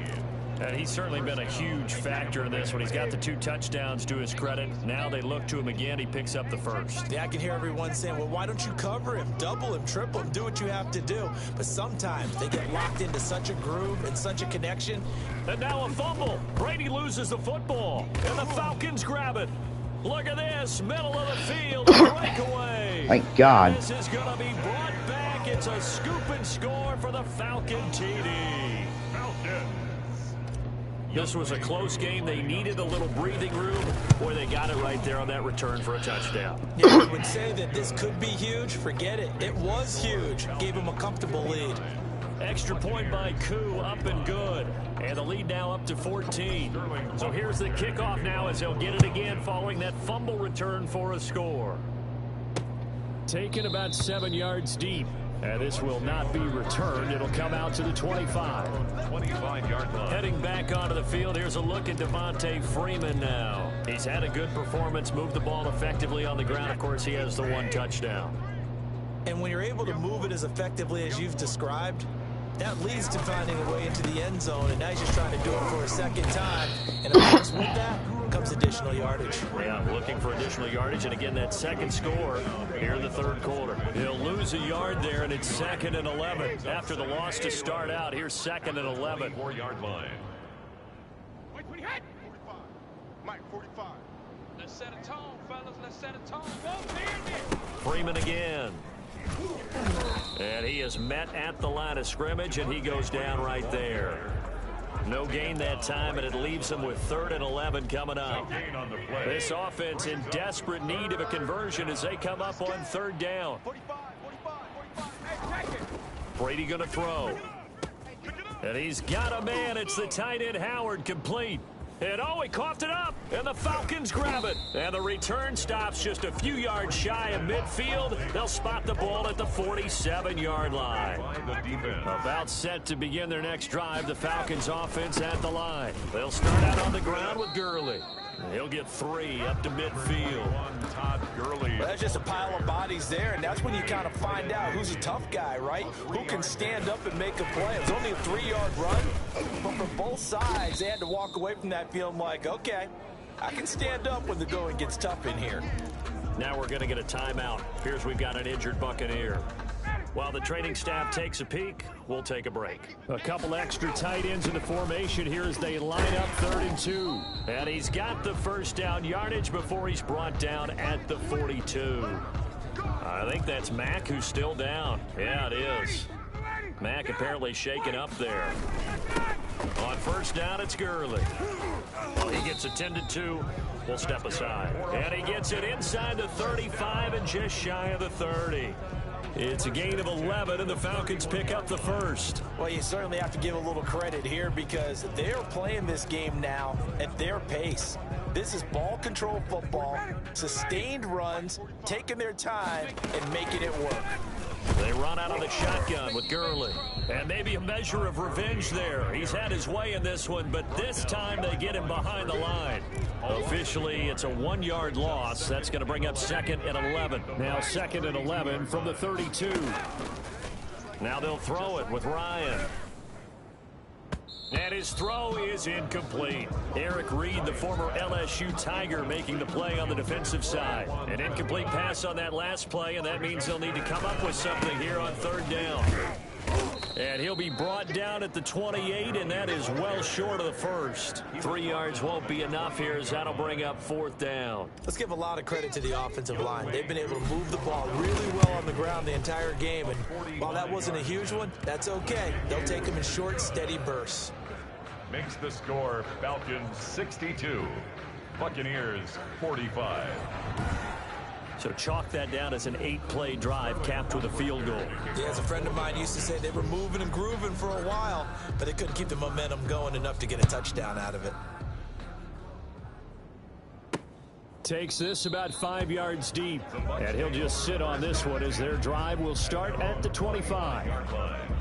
And he's certainly been a huge factor in this one. He's got the 2 touchdowns to his credit. Now they look to him again. He picks up the first. Yeah, I can hear everyone saying, well, why don't you cover him, double him, triple him, do what you have to do. But sometimes they get locked into such a groove and such a connection. And now a fumble. Brady loses the football. And the Falcons grab it. Look at this, middle of the field, breakaway. Thank God. This is going to be brought back. It's a scoop and score for the Falcon TD. This was a close game. They needed a little breathing room. Boy, they got it right there on that return for a touchdown. Yeah, we would say that this could be huge. Forget it. It was huge. Gave him a comfortable lead. Extra point by Koo, up and good. And the lead now up to 14. So here's the kickoff now as they'll get it again following that fumble return for a score. Taken about 7 yards deep. And this will not be returned. It'll come out to the 25. 25-yard line. Heading back onto the field, here's a look at Devontae Freeman now. He's had a good performance, moved the ball effectively on the ground. Of course, he has the 1 touchdown. And when you're able to move it as effectively as you've described, that leads to finding a way into the end zone, and now he's just trying to do it for a second time. And of course, with that comes additional yardage. Yeah, looking for additional yardage, and again, that second score here in the 3rd quarter. He'll lose a yard there, and it's 2nd and 11. After the loss to start out, here's 2nd and 11. 4-yard line. Wait, 45. Mike, 45. Let's set a tone, fellas. Let's set a tone. Freeman again. And he is met at the line of scrimmage, and he goes down right there. No gain that time, and it leaves him with 3rd and 11 coming up. This offense in desperate need of a conversion as they come up on 3rd down. 45. Hey, take it. Brady going to throw. And he's got a man. It's the tight end Howard, complete. And oh, he coughed it up, and the Falcons grab it. And the return stops just a few yards shy of midfield. They'll spot the ball at the 47-yard line. About set to begin their next drive, the Falcons offense at the line. They'll start out on the ground with Gurley. He'll get 3 up to midfield. Well, that's just a pile of bodies there, and that's when you kind of find out who's a tough guy, right? Who can stand up and make a play. It was only a 3-yard run, but for both sides, they had to walk away from that feeling like, okay, I can stand up when the going gets tough in here. Now we're going to get a timeout. Appears we've got an injured Buccaneer. While the training staff takes a peek, we'll take a break. A couple extra tight ends in the formation here as they line up 3rd and 2. And he's got the first down yardage before he's brought down at the 42. I think that's Mack who's still down. Yeah, it is. Mack apparently shaken up there. On 1st down, it's Gurley. He gets attended to. We'll step aside. And he gets it inside the 35 and just shy of the 30. It's a gain of 11, and the Falcons pick up the first. Well, you certainly have to give a little credit here because they're playing this game now at their pace. This is ball control football, sustained runs, taking their time, and making it work. They run out of the shotgun with Gurley. And maybe a measure of revenge there. He's had his way in this one, but this time they get him behind the line. Officially, it's a 1-yard loss. That's going to bring up 2nd and 11. Now 2nd and 11 from the 32. Now they'll throw it with Ryan. And his throw is incomplete. Eric Reed, the former LSU Tiger, making the play on the defensive side. An incomplete pass on that last play, and that means they'll need to come up with something here on 3rd down. And he'll be brought down at the 28, and that is well short of the first. 3 yards won't be enough here as that'll bring up 4th down. Let's give a lot of credit to the offensive line. They've been able to move the ball really well on the ground the entire game, and while that wasn't a huge one, that's okay. They'll take them in short, steady bursts. Makes the score Falcons 62, Buccaneers 45. So chalk that down as an 8-play drive capped with a field goal. Yeah, as a friend of mine used to say, they were moving and grooving for a while, but they couldn't keep the momentum going enough to get a touchdown out of it. Takes this about 5 yards deep, and he'll just sit on this one as their drive will start at the 25.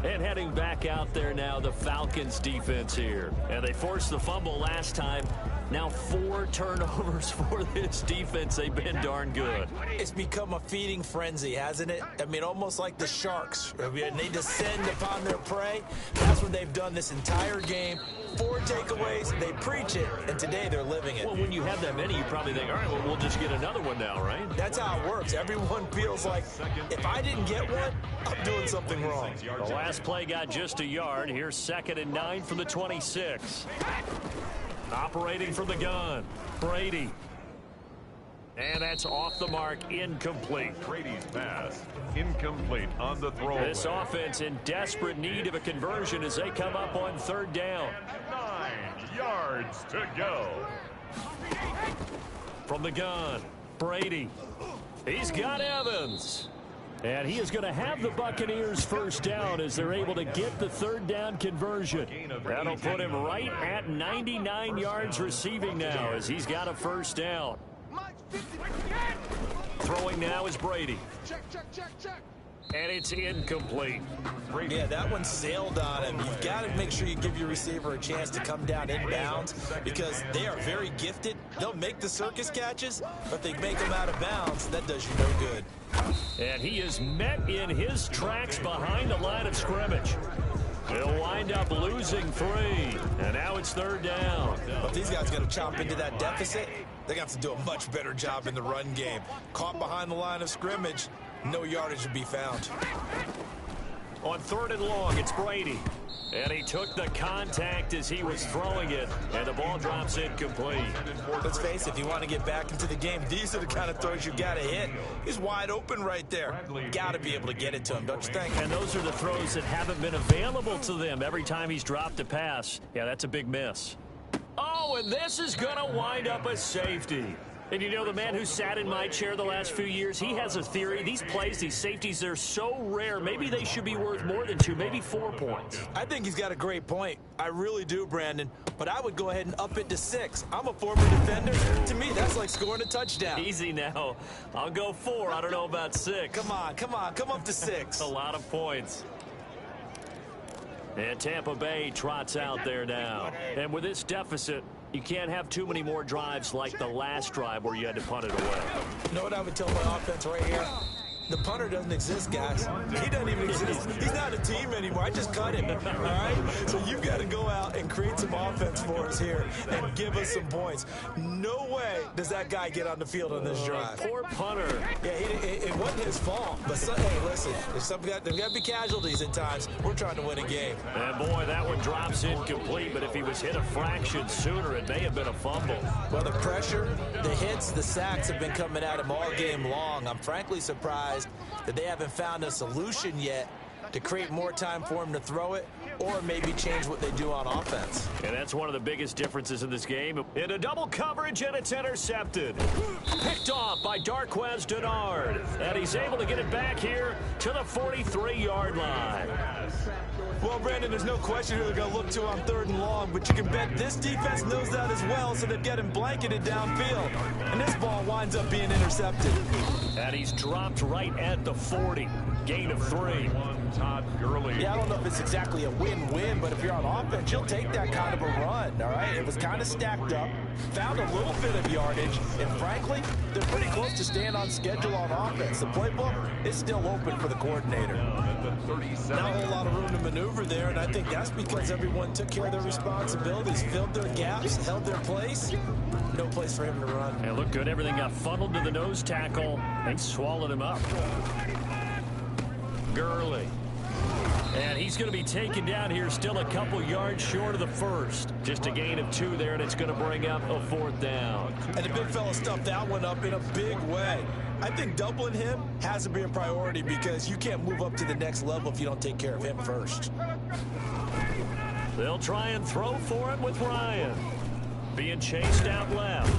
And heading back out there now, the Falcons defense here. And they forced the fumble last time. Now 4 turnovers for this defense. They've been darn good. It's become a feeding frenzy, hasn't it? I mean, almost like the sharks. I mean, they descend upon their prey. That's what they've done this entire game. 4 takeaways, they preach it, and today they're living it. Well, when you have that many, you probably think, all right, well, we'll just get another one now, right? That's how it works. Everyone feels like, if I didn't get one, I'm doing something wrong. The last play got just a yard. Here's 2nd and 9 from the 26. Operating from the gun, Brady. And that's off the mark, incomplete. Brady's pass, incomplete on the throw. This offense in desperate need of a conversion as they come up on 3rd down. 9 yards to go. From the gun, Brady. He's got Evans. And he is going to have the Buccaneers first down as they're able to get the 3rd down conversion. That'll put him right at 99 yards receiving now as he's got a first down. Throwing now is Brady. Check, check, check, check. And it's incomplete. Yeah, that one sailed on him. You've got to make sure you give your receiver a chance to come down inbounds because they are very gifted. They'll make the circus catches, but they make them out of bounds. That does you no good. And he is met in his tracks behind the line of scrimmage. They'll wind up losing 3. And now it's 3rd down. But these guys got to chop into that deficit. They're going to have to do a much better job in the run game. Caught behind the line of scrimmage, no yardage to be found. On 3rd and long, it's Brady. And he took the contact as he was throwing it, and the ball drops incomplete. Let's face it, if you want to get back into the game, these are the kind of throws you got to hit. He's wide open right there. Got to be able to get it to him, don't you think? And those are the throws that haven't been available to them every time he's dropped a pass. Yeah, that's a big miss. Oh, and this is going to wind up a safety. And you know, the man who sat in my chair the last few years, he has a theory. These plays, these safeties, they're so rare. Maybe they should be worth more than 2, maybe 4 points. I think he's got a great point. I really do, Brandon. But I would go ahead and up it to 6. I'm a former defender. To me, that's like scoring a touchdown. Easy now. I'll go 4. I don't know about 6. Come on, come on. Come up to 6. A lot of points. And Tampa Bay trots out there now. And with this deficit, you can't have too many more drives like the last drive where you had to punt it away. You know what I would tell my offense right here? The punter doesn't exist, guys. He doesn't even exist. He's not a team anymore. I just cut him, all right? So you've got to go out and create some offense for us here and give us some points. No way does that guy get on the field on this drive. Poor punter. Yeah, it wasn't his fault. But, hey, listen, there's got to be casualties at times. We're trying to win a game. And, boy, that one drops incomplete. But if he was hit a fraction sooner, it may have been a fumble. Well, the pressure, the hits, the sacks have been coming at him all game long. I'm frankly surprised that they haven't found a solution yet to create more time for him to throw it or maybe change what they do on offense. And that's one of the biggest differences in this game. In a double coverage, and it's intercepted. Picked off by Darquez Denard. And he's able to get it back here to the 43-yard line. Well, Brandon, there's no question who they're going to look to on 3rd and long, but you can bet this defense knows that as well, so they've got him blanketed downfield. And this ball winds up being intercepted. And he's dropped right at the 40. Gain of 3. Todd Gurley. Yeah, I don't know if it's exactly a win-win, but if you're on offense, you'll take that kind of a run, all right? It was kind of stacked up, found a little bit of yardage, and frankly, they're pretty close to staying on schedule on offense. The playbook is still open for the coordinator. Not a whole lot of room to maneuver there, and I think that's because everyone took care of their responsibilities, filled their gaps, held their place. No place for him to run. And look good. Everything got funneled to the nose tackle. They swallowed him up. Gurley. And he's going to be taken down here, still a couple yards short of the first. Just a gain of 2 there, and it's going to bring up a 4th down. And the big fella stuffed that one up in a big way. I think doubling him has to be a priority because you can't move up to the next level if you don't take care of him first. They'll try and throw for him with Ryan. Being chased out left.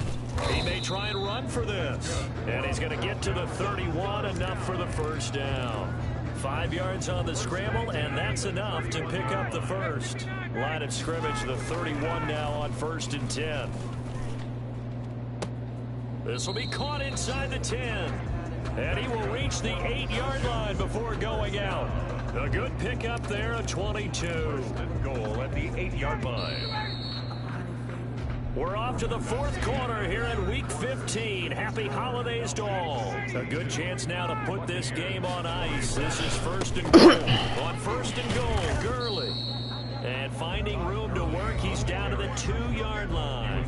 He may try and run for this. And he's going to get to the 31, enough for the first down. 5 yards on the scramble, and that's enough to pick up the first. Line of scrimmage, the 31 now on 1st and 10. This will be caught inside the 10. And he will reach the 8-yard line before going out. A good pickup there, a 22. And goal at the 8-yard line. We're off to the 4th quarter here in Week 15. Happy holidays to all. A good chance now to put this game on ice. This is 1st and goal. On 1st and goal, Gurley. And finding room to work, he's down to the 2-yard line.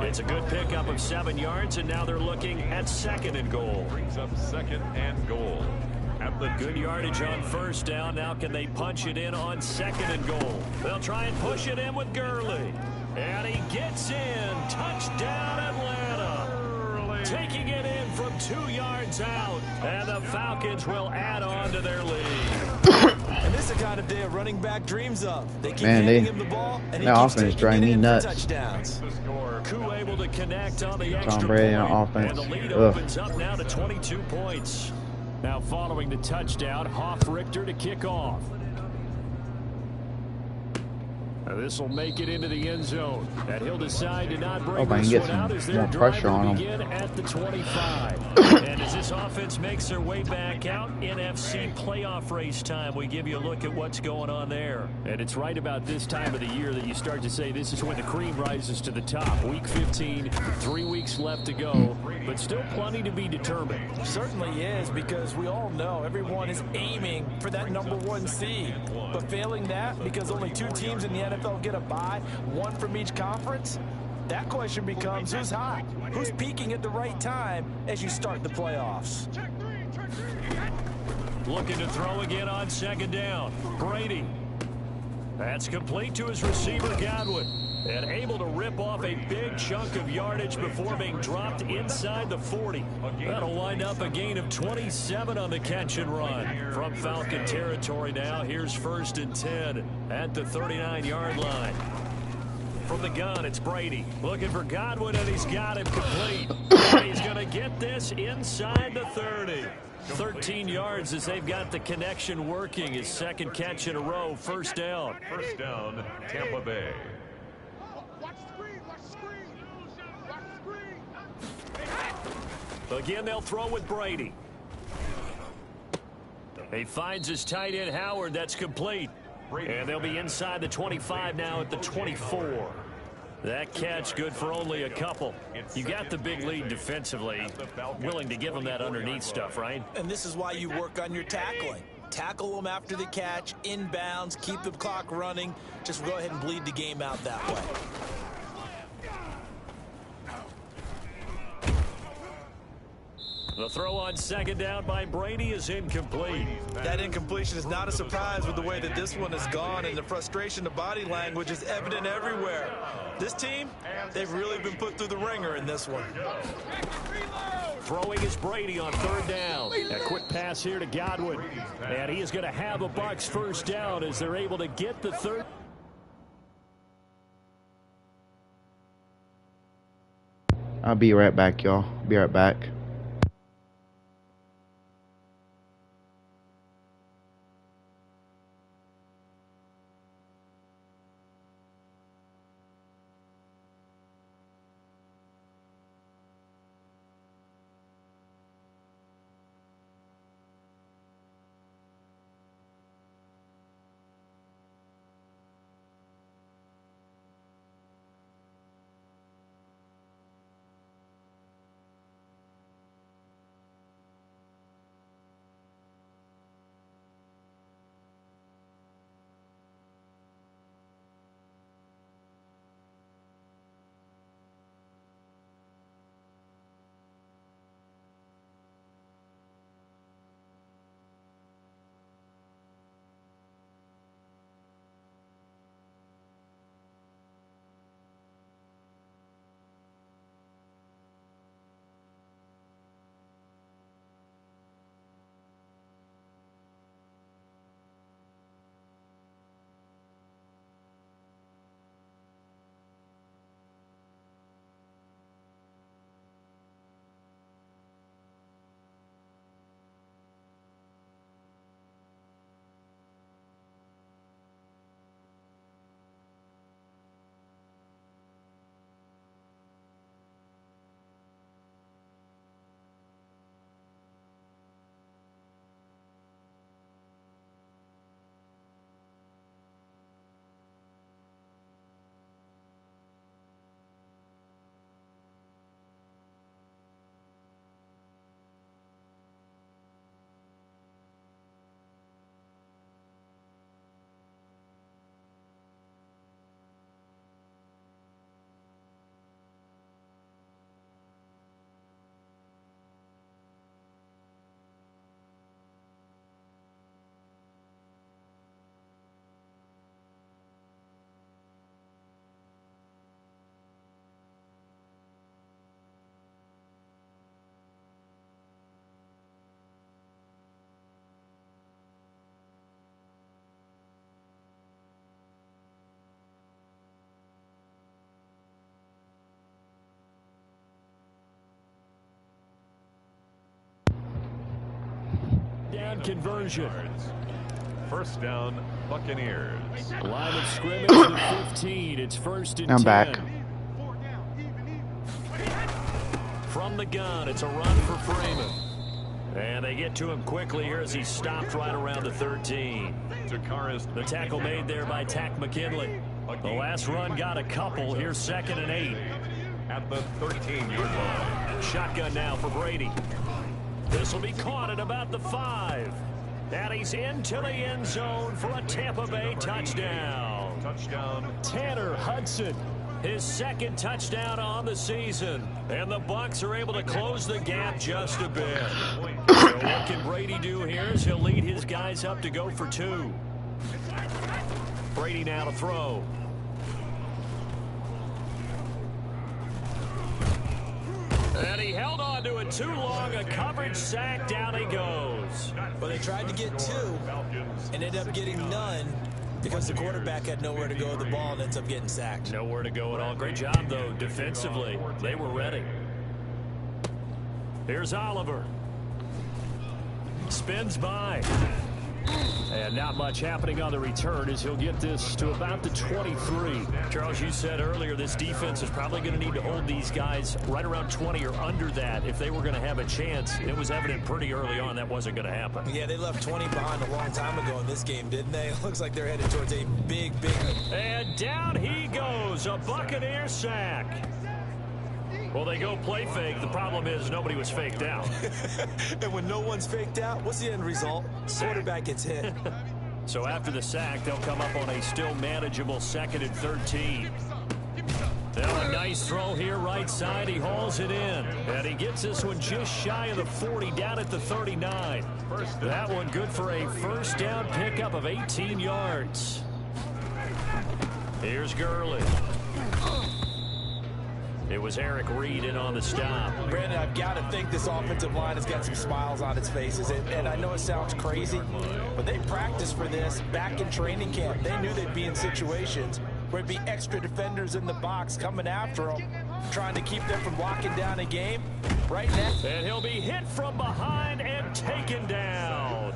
It's a good pickup of 7 yards, and now they're looking at 2nd and goal. Brings up 2nd and goal. At the Good yardage on 1st down. Now can they punch it in on 2nd and goal? They'll try and push it in with Gurley. And he gets in. Touchdown, Atlanta. Taking it in from 2 yards out. And the Falcons will add on to their lead. And this is the kind of day a running back dreams of. They keep Man, handing him the ball, and he that keeps offense taking driving it me in for nuts. touchdowns. the score. Coup able to connect on the extra Brady point. on offense. And the lead Ugh. opens up now to 22 points. Now following the touchdown, Hoff-Richter to kick off. This will make it into the end zone. And he'll decide to not bring Hope I can this get one some out as more their pressure drive on will 'em. begin at the 25. And as this offense makes their way back out, NFC playoff race time, we give you a look at what's going on there. And it's right about this time of the year that you start to say this is when the cream rises to the top. Week 15, 3 weeks left to go, but still plenty to be determined. Certainly is, because we all know everyone is aiming for that #1 seed. But failing that, because only 2 teams in the NFL get a bye, 1 from each conference, that question becomes who's hot? Who's peaking at the right time as you start the playoffs? Looking to throw again on 2nd down. Brady. That's complete to his receiver, Godwin. And able to rip off a big chunk of yardage before being dropped inside the 40. That'll wind up a gain of 27 on the catch and run. From Falcon territory now, here's 1st and 10 at the 39-yard line. From the gun, it's Brady. Looking for Godwin, and he's got him complete. And he's going to get this inside the 30. 13 yards as they've got the connection working. His 2nd catch in a row, 1st down. 1st down, Tampa Bay. Watch screen, watch screen. Watch screen. Again, they'll throw with Brady. He finds his tight end, Howard. That's complete. And they'll be inside the 25 now at the 24. That catch good for only a couple. You got the big lead defensively. Willing to give them that underneath stuff, right? And this is why you work on your tackling. Tackle them after the catch, inbounds, keep the clock running. Just go ahead and bleed the game out that way. The throw on 2nd down by Brady is incomplete. That incompletion is not a surprise with the way that this one has gone, and the frustration of body language is evident everywhere. This team, they've really been put through the ringer in this one. Throwing is Brady on 3rd down. A quick pass here to Godwin. And he is going to have a Bucs 1st down as they're able to get the 3rd. I'll be right back, y'all. Be right back. 2-point conversion. First down, Buccaneers. Line of scrimmage to 15. It's 1st and 10. I'm back. From the gun, it's a run for Freeman. And they get to him quickly here as he stopped right around the 13. The tackle made there by Tack McKinley. The last run got a couple. Here's 2nd and 8. At the 13-yard line. Shotgun now for Brady. This will be caught at about the 5. And he's into the end zone for a Tampa Bay touchdown. Touchdown. Tanner Hudson, his 2nd touchdown on the season. And the Bucs are able to close the gap just a bit. So what can Brady do here as he'll lead his guys up to go for 2. Brady now to throw. And he held on to it too long. A coverage sack. Down he goes. Well, they tried to get 2 and ended up getting none because the quarterback had nowhere to go with the ball and ends up getting sacked. Nowhere to go at all. Great job, though, defensively. They were ready. Here's Oliver. Spins by. And not much happening on the return as he'll get this to about the 23. Charles, you said earlier this defense is probably going to need to hold these guys right around 20 or under that if they were going to have a chance. It was evident pretty early on that wasn't going to happen. Yeah, they left 20 behind a long time ago in this game, didn't they? It looks like they're headed towards a big. And down he goes. A Buccaneer sack. Well, they go play fake. The problem is nobody was faked out. And when no one's faked out, what's the end result? Quarterback gets hit. So after the sack, they'll come up on a still manageable 2nd and 13. Now a nice throw here right side. He hauls it in. And he gets this one just shy of the 40 down at the 39. That one good for a first down pickup of 18 yards. Here's Gurley. It was Eric Reed in on the stop. Brandon, I've got to think this offensive line has got some smiles on its faces. And I know it sounds crazy, but they practiced for this back in training camp. They knew they'd be in situations where it'd be extra defenders in the box coming after them, trying to keep them from locking down a game. Right now. And he'll be hit from behind and taken down.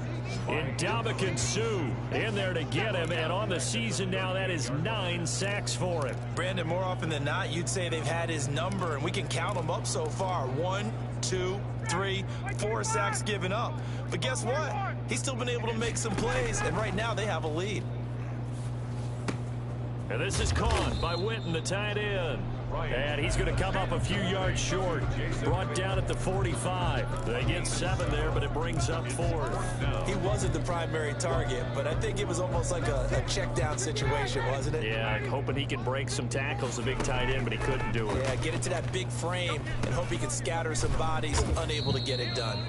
Ndamukong Suh in there to get him, and on the season now that is 9 sacks for him. Brandon, more often than not, you'd say they've had his number, and we can count them up so far. 1, 2, 3, 4 sacks given up. But guess what? He's still been able to make some plays, and right now they have a lead. And this is caught by Witten, the tight end. And he's going to come up a few yards short. Brought down at the 45. They get 7 there, but it brings up 4th. He wasn't the primary target, but I think it was almost like a check down situation, wasn't it? Yeah, hoping he can break some tackles, the big tight end, but he couldn't do it. Yeah, get it to that big frame and hope he can scatter some bodies, unable to get it done.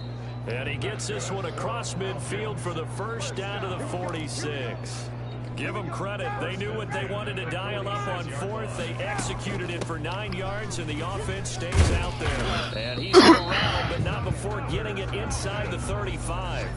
And he gets this one across midfield for the first down to the 46. Give them credit. They knew what they wanted to dial up on 4th. They executed it for 9 yards, and the offense stays out there. And he's around, but not before getting it inside the 35.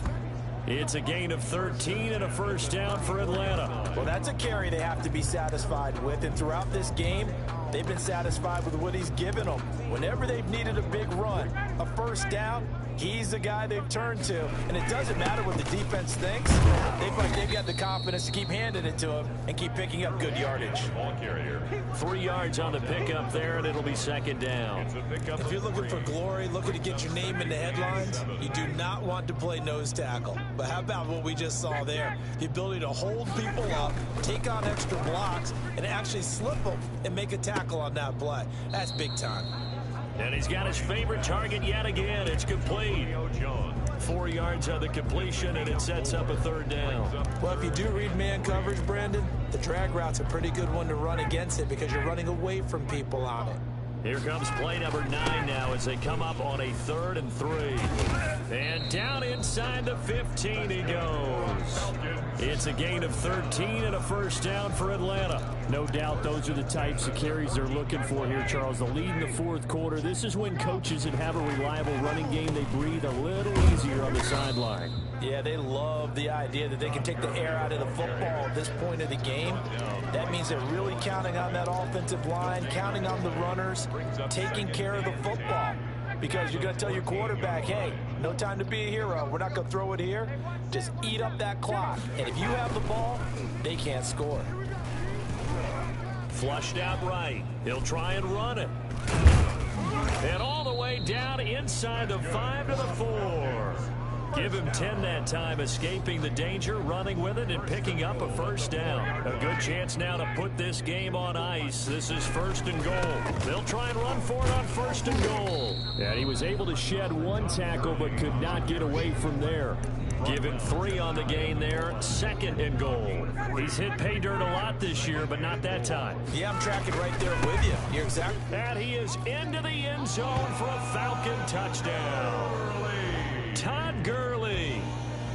It's a gain of 13 and a first down for Atlanta. Well, that's a carry they have to be satisfied with, and throughout this game, they've been satisfied with what he's given them. Whenever they've needed a big run, a first down, he's the guy they've turned to. And it doesn't matter what the defense thinks. They've got the confidence to keep handing it to him and keep picking up good yardage. 3 yards on the pickup there, and it'll be 2nd down. If you're looking for glory, looking to get your name in the headlines, you do not want to play nose tackle. But how about what we just saw there? The ability to hold people up, take on extra blocks, and actually slip them and make a tackle on that play. That's big time. And he's got his favorite target yet again. It's complete. 4 yards on the completion, and it sets up a 3rd down. Well, if you do read man coverage, Brandon, the drag route's a pretty good one to run against it because you're running away from people on it. Here comes play number 9 now as they come up on a 3rd and 3. And down inside the 15 he goes. It's a gain of 13 and a first down for Atlanta. No doubt those are the types of carries they're looking for here, Charles. The lead in the 4th quarter. This is when coaches that have a reliable running game, they breathe a little easier on the sideline. Yeah, they love the idea that they can take the air out of the football at this point of the game. That means they're really counting on that offensive line, counting on the runners, taking care of the football. because you're going to tell your quarterback, hey, no time to be a hero. We're not going to throw it here. Just eat up that clock. And if you have the ball, they can't score. Flushed out right. He'll try and run it. And all the way down inside the 5 to the 4. Give him 10 that time, escaping the danger, running with it, and picking up a first down. A good chance now to put this game on ice. This is 1st and goal. They'll try and run for it on 1st and goal. And he was able to shed 1 tackle, but could not get away from there. Give him 3 on the gain there, 2nd and goal. He's hit pay dirt a lot this year, but not that time. Yeah, I'm tracking right there with you. You're exactly. And he is into the end zone for a Falcon touchdown. Todd Gurley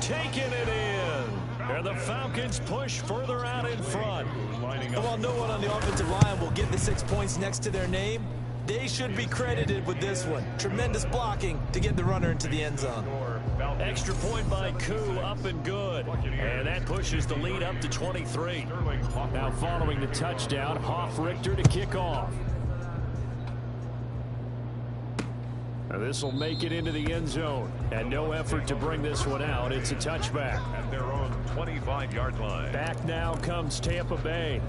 taking it in. And the Falcons push further out in front. And while no one on the offensive line will get the 6 points next to their name, they should be credited with this one. Tremendous blocking to get the runner into the end zone. Extra point by Koo, up and good. And that pushes the lead up to 23. Now following the touchdown, Hoff-Richter to kick off. This will make it into the end zone. And no effort to bring this one out. It's a touchback. At their own 25-yard line. Back now comes Tampa Bay.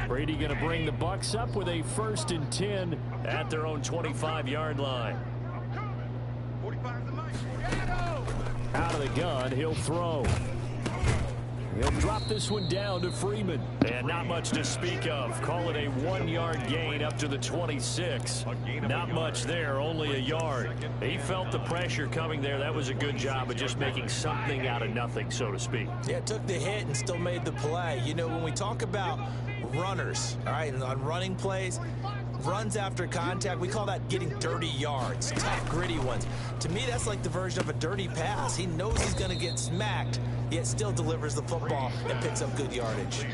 Brady going to bring the Bucs up with a 1st and 10 at their own 25-yard line. Out of the gun, he'll throw. He'll drop this one down to Freeman. And not much to speak of. Call it a 1-yard gain up to the 26. Not much there, only a yard. He felt the pressure coming there. That was a good job of just making something out of nothing, so to speak. Yeah, took the hit and still made the play. You know, when we talk about runners, all right, and on running plays, runs after contact, we call that getting dirty yards, tough, gritty ones. To me, that's like the version of a dirty pass. He knows he's going to get smacked, yet still delivers the football and picks up good yardage.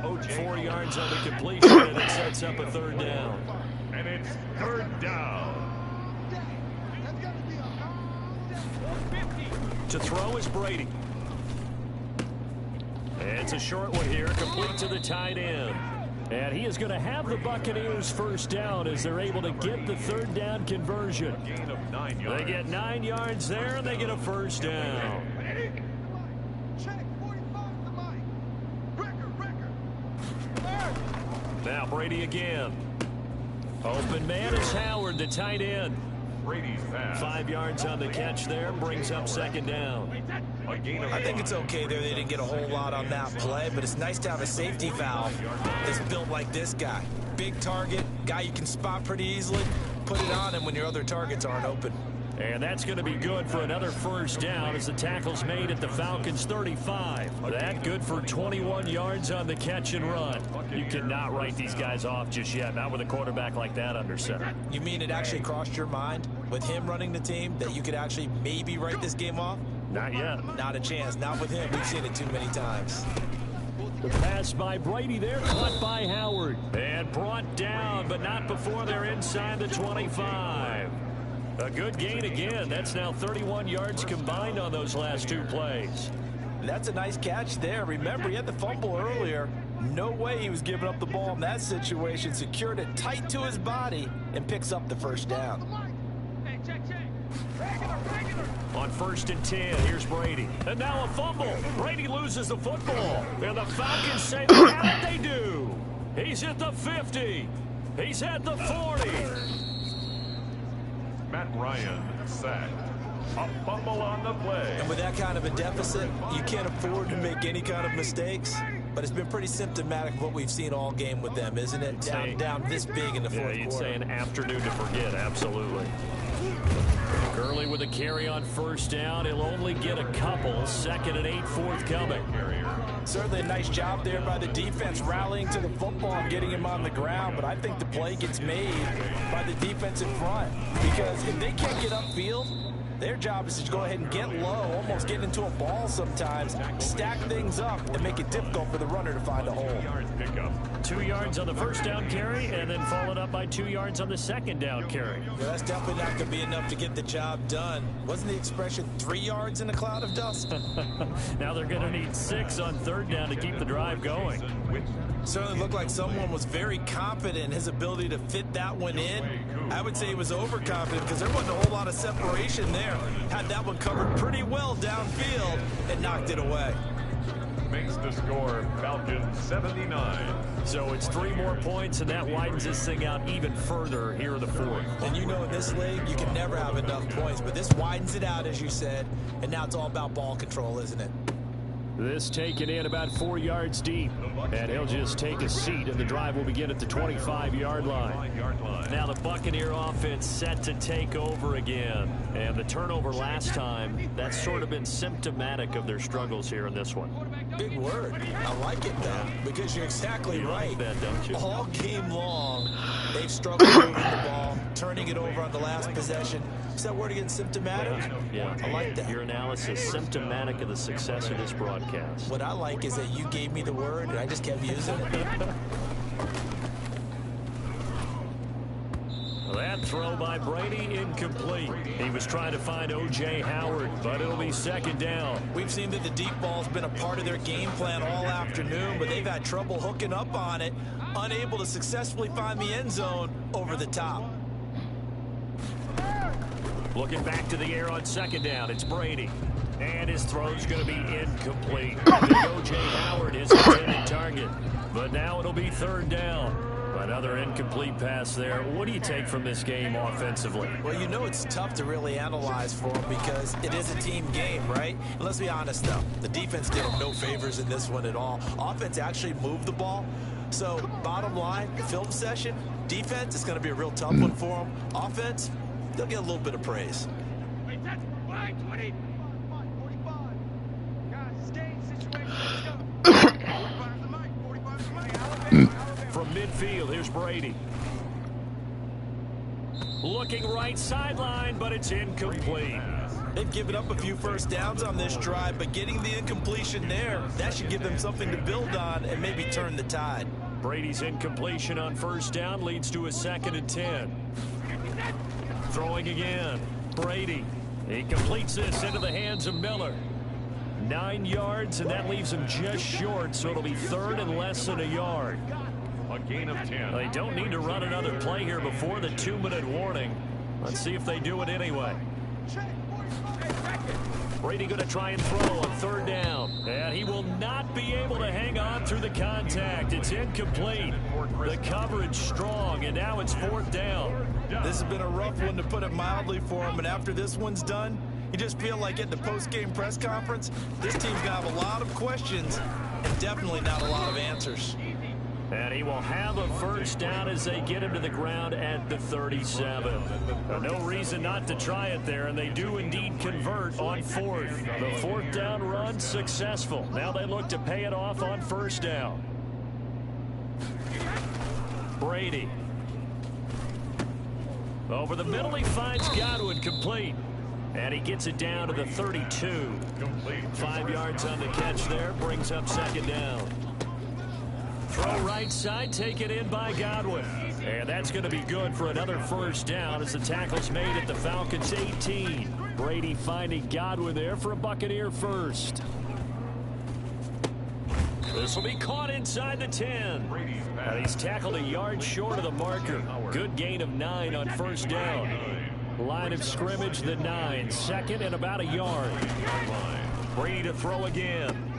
4 yards on the completion, and it sets up a 3rd down. And it's 3rd down. To throw is Brady. And it's a short one here, complete to the tight end. And he is going to have the Buccaneers 1st down as they're able to get the 3rd down conversion. Gain of 9 yards. They get 9 yards there, and they get a 1st down. Now Brady again. Open man is Howard, the tight end. Brady's pass. 5 yards on the catch there, brings up 2nd down. A gain of I think it's 5. okay there. They didn't get a whole lot on that play, but it's nice to have a safety valve that's built like this guy. Big target, guy you can spot pretty easily. Put it on him when your other targets aren't open. And that's going to be good for another 1st down as the tackle's made at the Falcons' 35. That good for 21 yards on the catch and run. You cannot write these guys off just yet, not with a quarterback like that under center. You mean it actually crossed your mind with him running the team that you could actually maybe write this game off? Not yet. Not a chance. Not with him. We've seen it too many times. The pass by Brady there, caught by Howard. And brought down, but not before they're inside the 25. A good gain again. That's now 31 yards combined on those last 2 plays. That's a nice catch there. Remember, he had the fumble earlier. No way he was giving up the ball in that situation. Secured it tight to his body and picks up the 1st down. On 1st and 10, here's Brady. And now a fumble. Brady loses the football. And the Falcons say, how did they do? He's at the 50. He's at the 40. Matt Ryan sacked. A fumble on the play. And with that kind of a deficit, you can't afford to make any kind of mistakes. But it's been pretty symptomatic of what we've seen all game with them, isn't it? Down this big in the 4th quarter. Yeah, you'd say an afternoon to forget, absolutely. Gurley with a carry on 1st down. He'll only get a couple. 2nd and 8 forthcoming. Certainly a nice job there by the defense rallying to the football and getting him on the ground. But I think the play gets made by the defense in front. Because if they can't get upfield, Their job is to go ahead and get low, almost get into a ball sometimes, stack things up, and make it difficult for the runner to find a hole. 2 yards on the first down carry, and then followed up by 2 yards on the second down carry. Yeah, that's definitely not going to be enough to get the job done. Wasn't the expression 3 yards in a cloud of dust? Now they're going to need 6 on third down to keep the drive going. Certainly looked like someone was very confident in his ability to fit that one in. I would say he was overconfident because there wasn't a whole lot of separation there. Had that one covered pretty well downfield and knocked it away. Makes the score Falcons 79. So it's 3 more points, and that widens this thing out even further here in the fourth. And you know in this league, you can never have enough points, but this widens it out, as you said, and now it's all about ball control, isn't it? This taken in about 4 yards deep, and he'll just take a seat, and the drive will begin at the 25-yard line. Now the Buccaneer offense set to take over again, and the turnover last time, that's sort of been symptomatic of their struggles here in this one. Big word. I like it, though, because you're exactly right. Like that, don't you? All game long, they've struggled moving the ball, turning it over on the last possession. Is that word again, symptomatic? Yeah. I like that. Your analysis, symptomatic of the success of this broadcast. What I like is that you gave me the word, and I just kept using it. That throw by Brady incomplete. He was trying to find O.J. Howard, but it'll be second down. We've seen that the deep ball's been a part of their game plan all afternoon, but they've had trouble hooking up on it, unable to successfully find the end zone over the top. Looking back to the air on second down, it's Brady. And his throw's going to be incomplete. O.J. Howard is intended target. But now it'll be third down. Another incomplete pass there. What do you take from this game offensively? Well, you know it's tough to really analyze for them because it is a team game, right? And let's be honest, though. The defense did them no favors in this one at all. Offense actually moved the ball. So, bottom line, film session, defense is going to be a real tough one for them. Offense, they'll get a little bit of praise. From midfield, here's Brady. Looking right sideline, but it's incomplete. They've given up a few first downs on this drive, but getting the incompletion there, that should give them something to build on and maybe turn the tide. Brady's incompletion on first down leads to a 2nd and 10. Throwing again. Brady. He completes this into the hands of Miller. 9 yards, and that leaves him just short, so it'll be third and less than a yard. A gain of 10. They don't need to run another play here before the 2-minute warning. Let's see if they do it anyway. Brady going to try and throw on third down. And he will not be able to hang on through the contact. It's incomplete. The coverage strong, and now it's fourth down. This has been a rough one, to put it mildly, for him. And after this one's done, you just feel like at the post-game press conference, this team's going to have a lot of questions and definitely not a lot of answers. And he will have a first down as they get him to the ground at the 37. No reason not to try it there, and they do indeed convert on fourth. The fourth down run successful. Now they look to pay it off on first down. Brady. Over the middle, he finds Godwin, complete. And he gets it down to the 32. 5 yards on the catch there, brings up second down. Throw right side, taken in by Godwin. And that's going to be good for another first down as the tackle's made at the Falcons' 18. Brady finding Godwin there for a Buccaneer first. This will be caught inside the 10. And he's tackled a yard short of the marker. Good gain of 9 on first down. Line of scrimmage, the 9. Second and about a yard. Brady to throw again.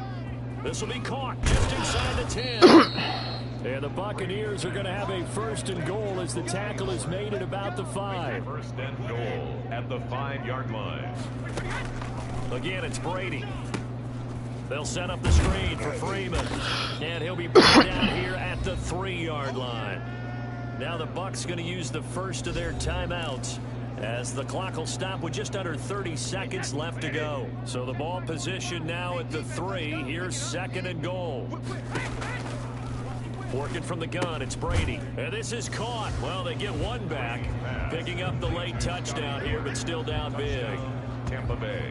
This will be caught just inside the 10. And the Buccaneers are going to have a first and goal as the tackle is made at about the 5. First and goal at the 5-yard line. Again, it's Brady. They'll set up the screen for Freeman. And he'll be brought down here at the 3-yard line. Now the Bucs going to use the first of their timeouts, as the clock will stop with just under 30 seconds left to go. So the ball position now at the 3. Here's second and goal. Working from the gun, it's Brady. And this is caught. Well, they get one back, picking up the late touchdown here, but still down big. Tampa Bay.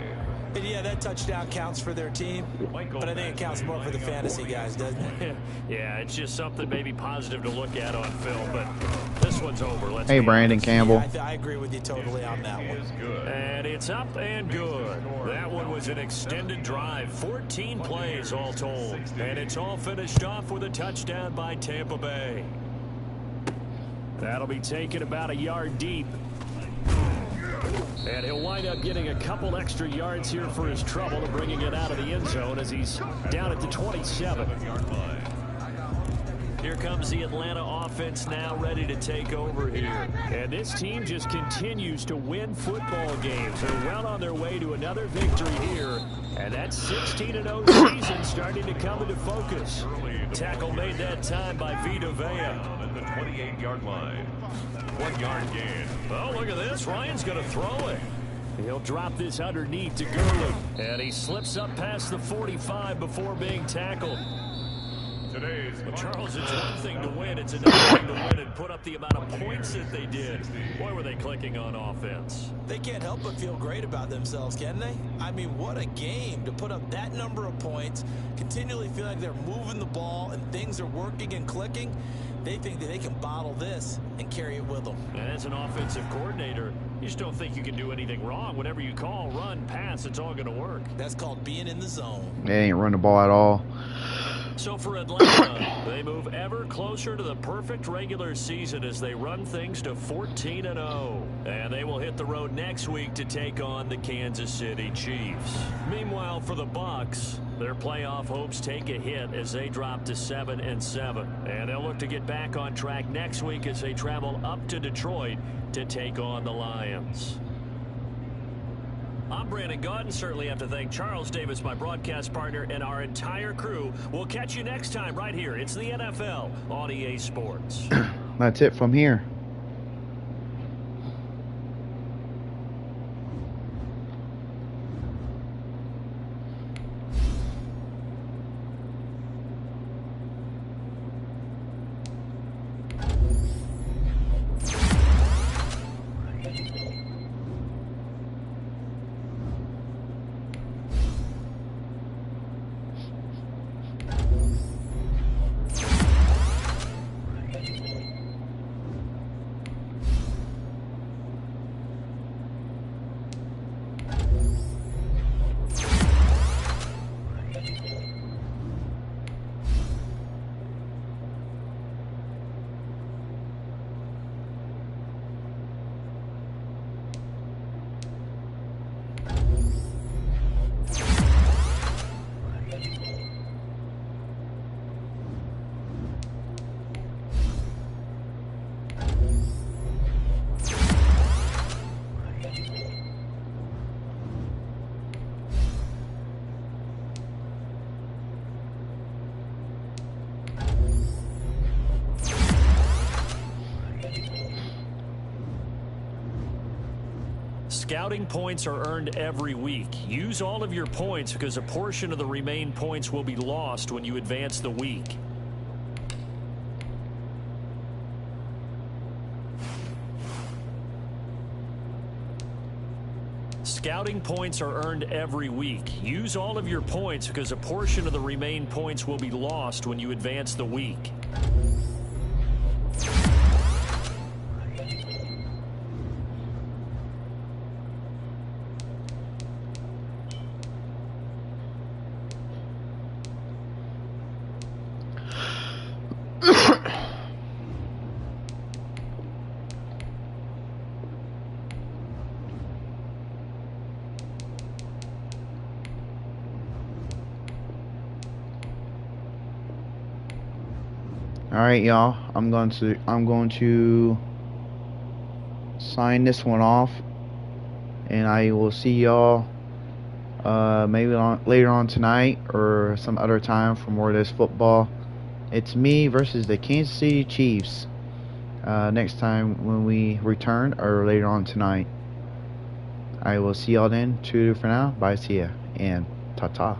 And yeah, that touchdown counts for their team, but I think it counts more for the fantasy guys, doesn't it? Yeah, it's just something maybe positive to look at on film, but this one's over. Let's Hey, be Brandon honest. Campbell. Yeah, I agree with you totally on that one. And it's up and good. That one was an extended drive, 14 plays all told. And it's all finished off with a touchdown by Tampa Bay. That'll be taken about a yard deep. And he'll wind up getting a couple extra yards here for his trouble and bringing it out of the end zone as he's down at the 27. Here comes the Atlanta offense now ready to take over here. And this team just continues to win football games. They're well on their way to another victory here. And that 16-0 season starting to come into focus. Tackle made that time by Vita Vea. At the 28-yard line. 1 yard gain. Oh, look at this. Ryan's going to throw it. He'll drop this underneath to Gurley. And he slips up past the 45 before being tackled. But Charles, it's one thing to win. It's another thing to win and put up the amount of points that they did. Boy, were they clicking on offense. They can't help but feel great about themselves, can they? I mean, what a game to put up that number of points, continually feel like they're moving the ball and things are working and clicking. They think that they can bottle this and carry it with them. And as an offensive coordinator, you just don't think you can do anything wrong. Whatever you call, run, pass, it's all going to work. That's called being in the zone. They ain't run the ball at all. So for Atlanta, they move ever closer to the perfect regular season as they run things to 14-0. And they will hit the road next week to take on the Kansas City Chiefs. Meanwhile, for the Bucs, their playoff hopes take a hit as they drop to 7-7. And they'll look to get back on track next week as they travel up to Detroit to take on the Lions. I'm Brandon Gaudin. Certainly have to thank Charles Davis, my broadcast partner, and our entire crew. We'll catch you next time right here. It's the NFL on EA Sports. That's it from here. Scouting points are earned every week. Use all of your points because a portion of the remaining points will be lost when you advance the week. Scouting points are earned every week. Use all of your points because a portion of the remaining points will be lost when you advance the week. Alright, y'all. I'm going to sign this one off, and I will see y'all maybe later on tonight or some other time for more of this football. It's me versus the Kansas City Chiefs next time when we return, or later on tonight. I will see y'all then. For now, bye, see ya, and ta-ta.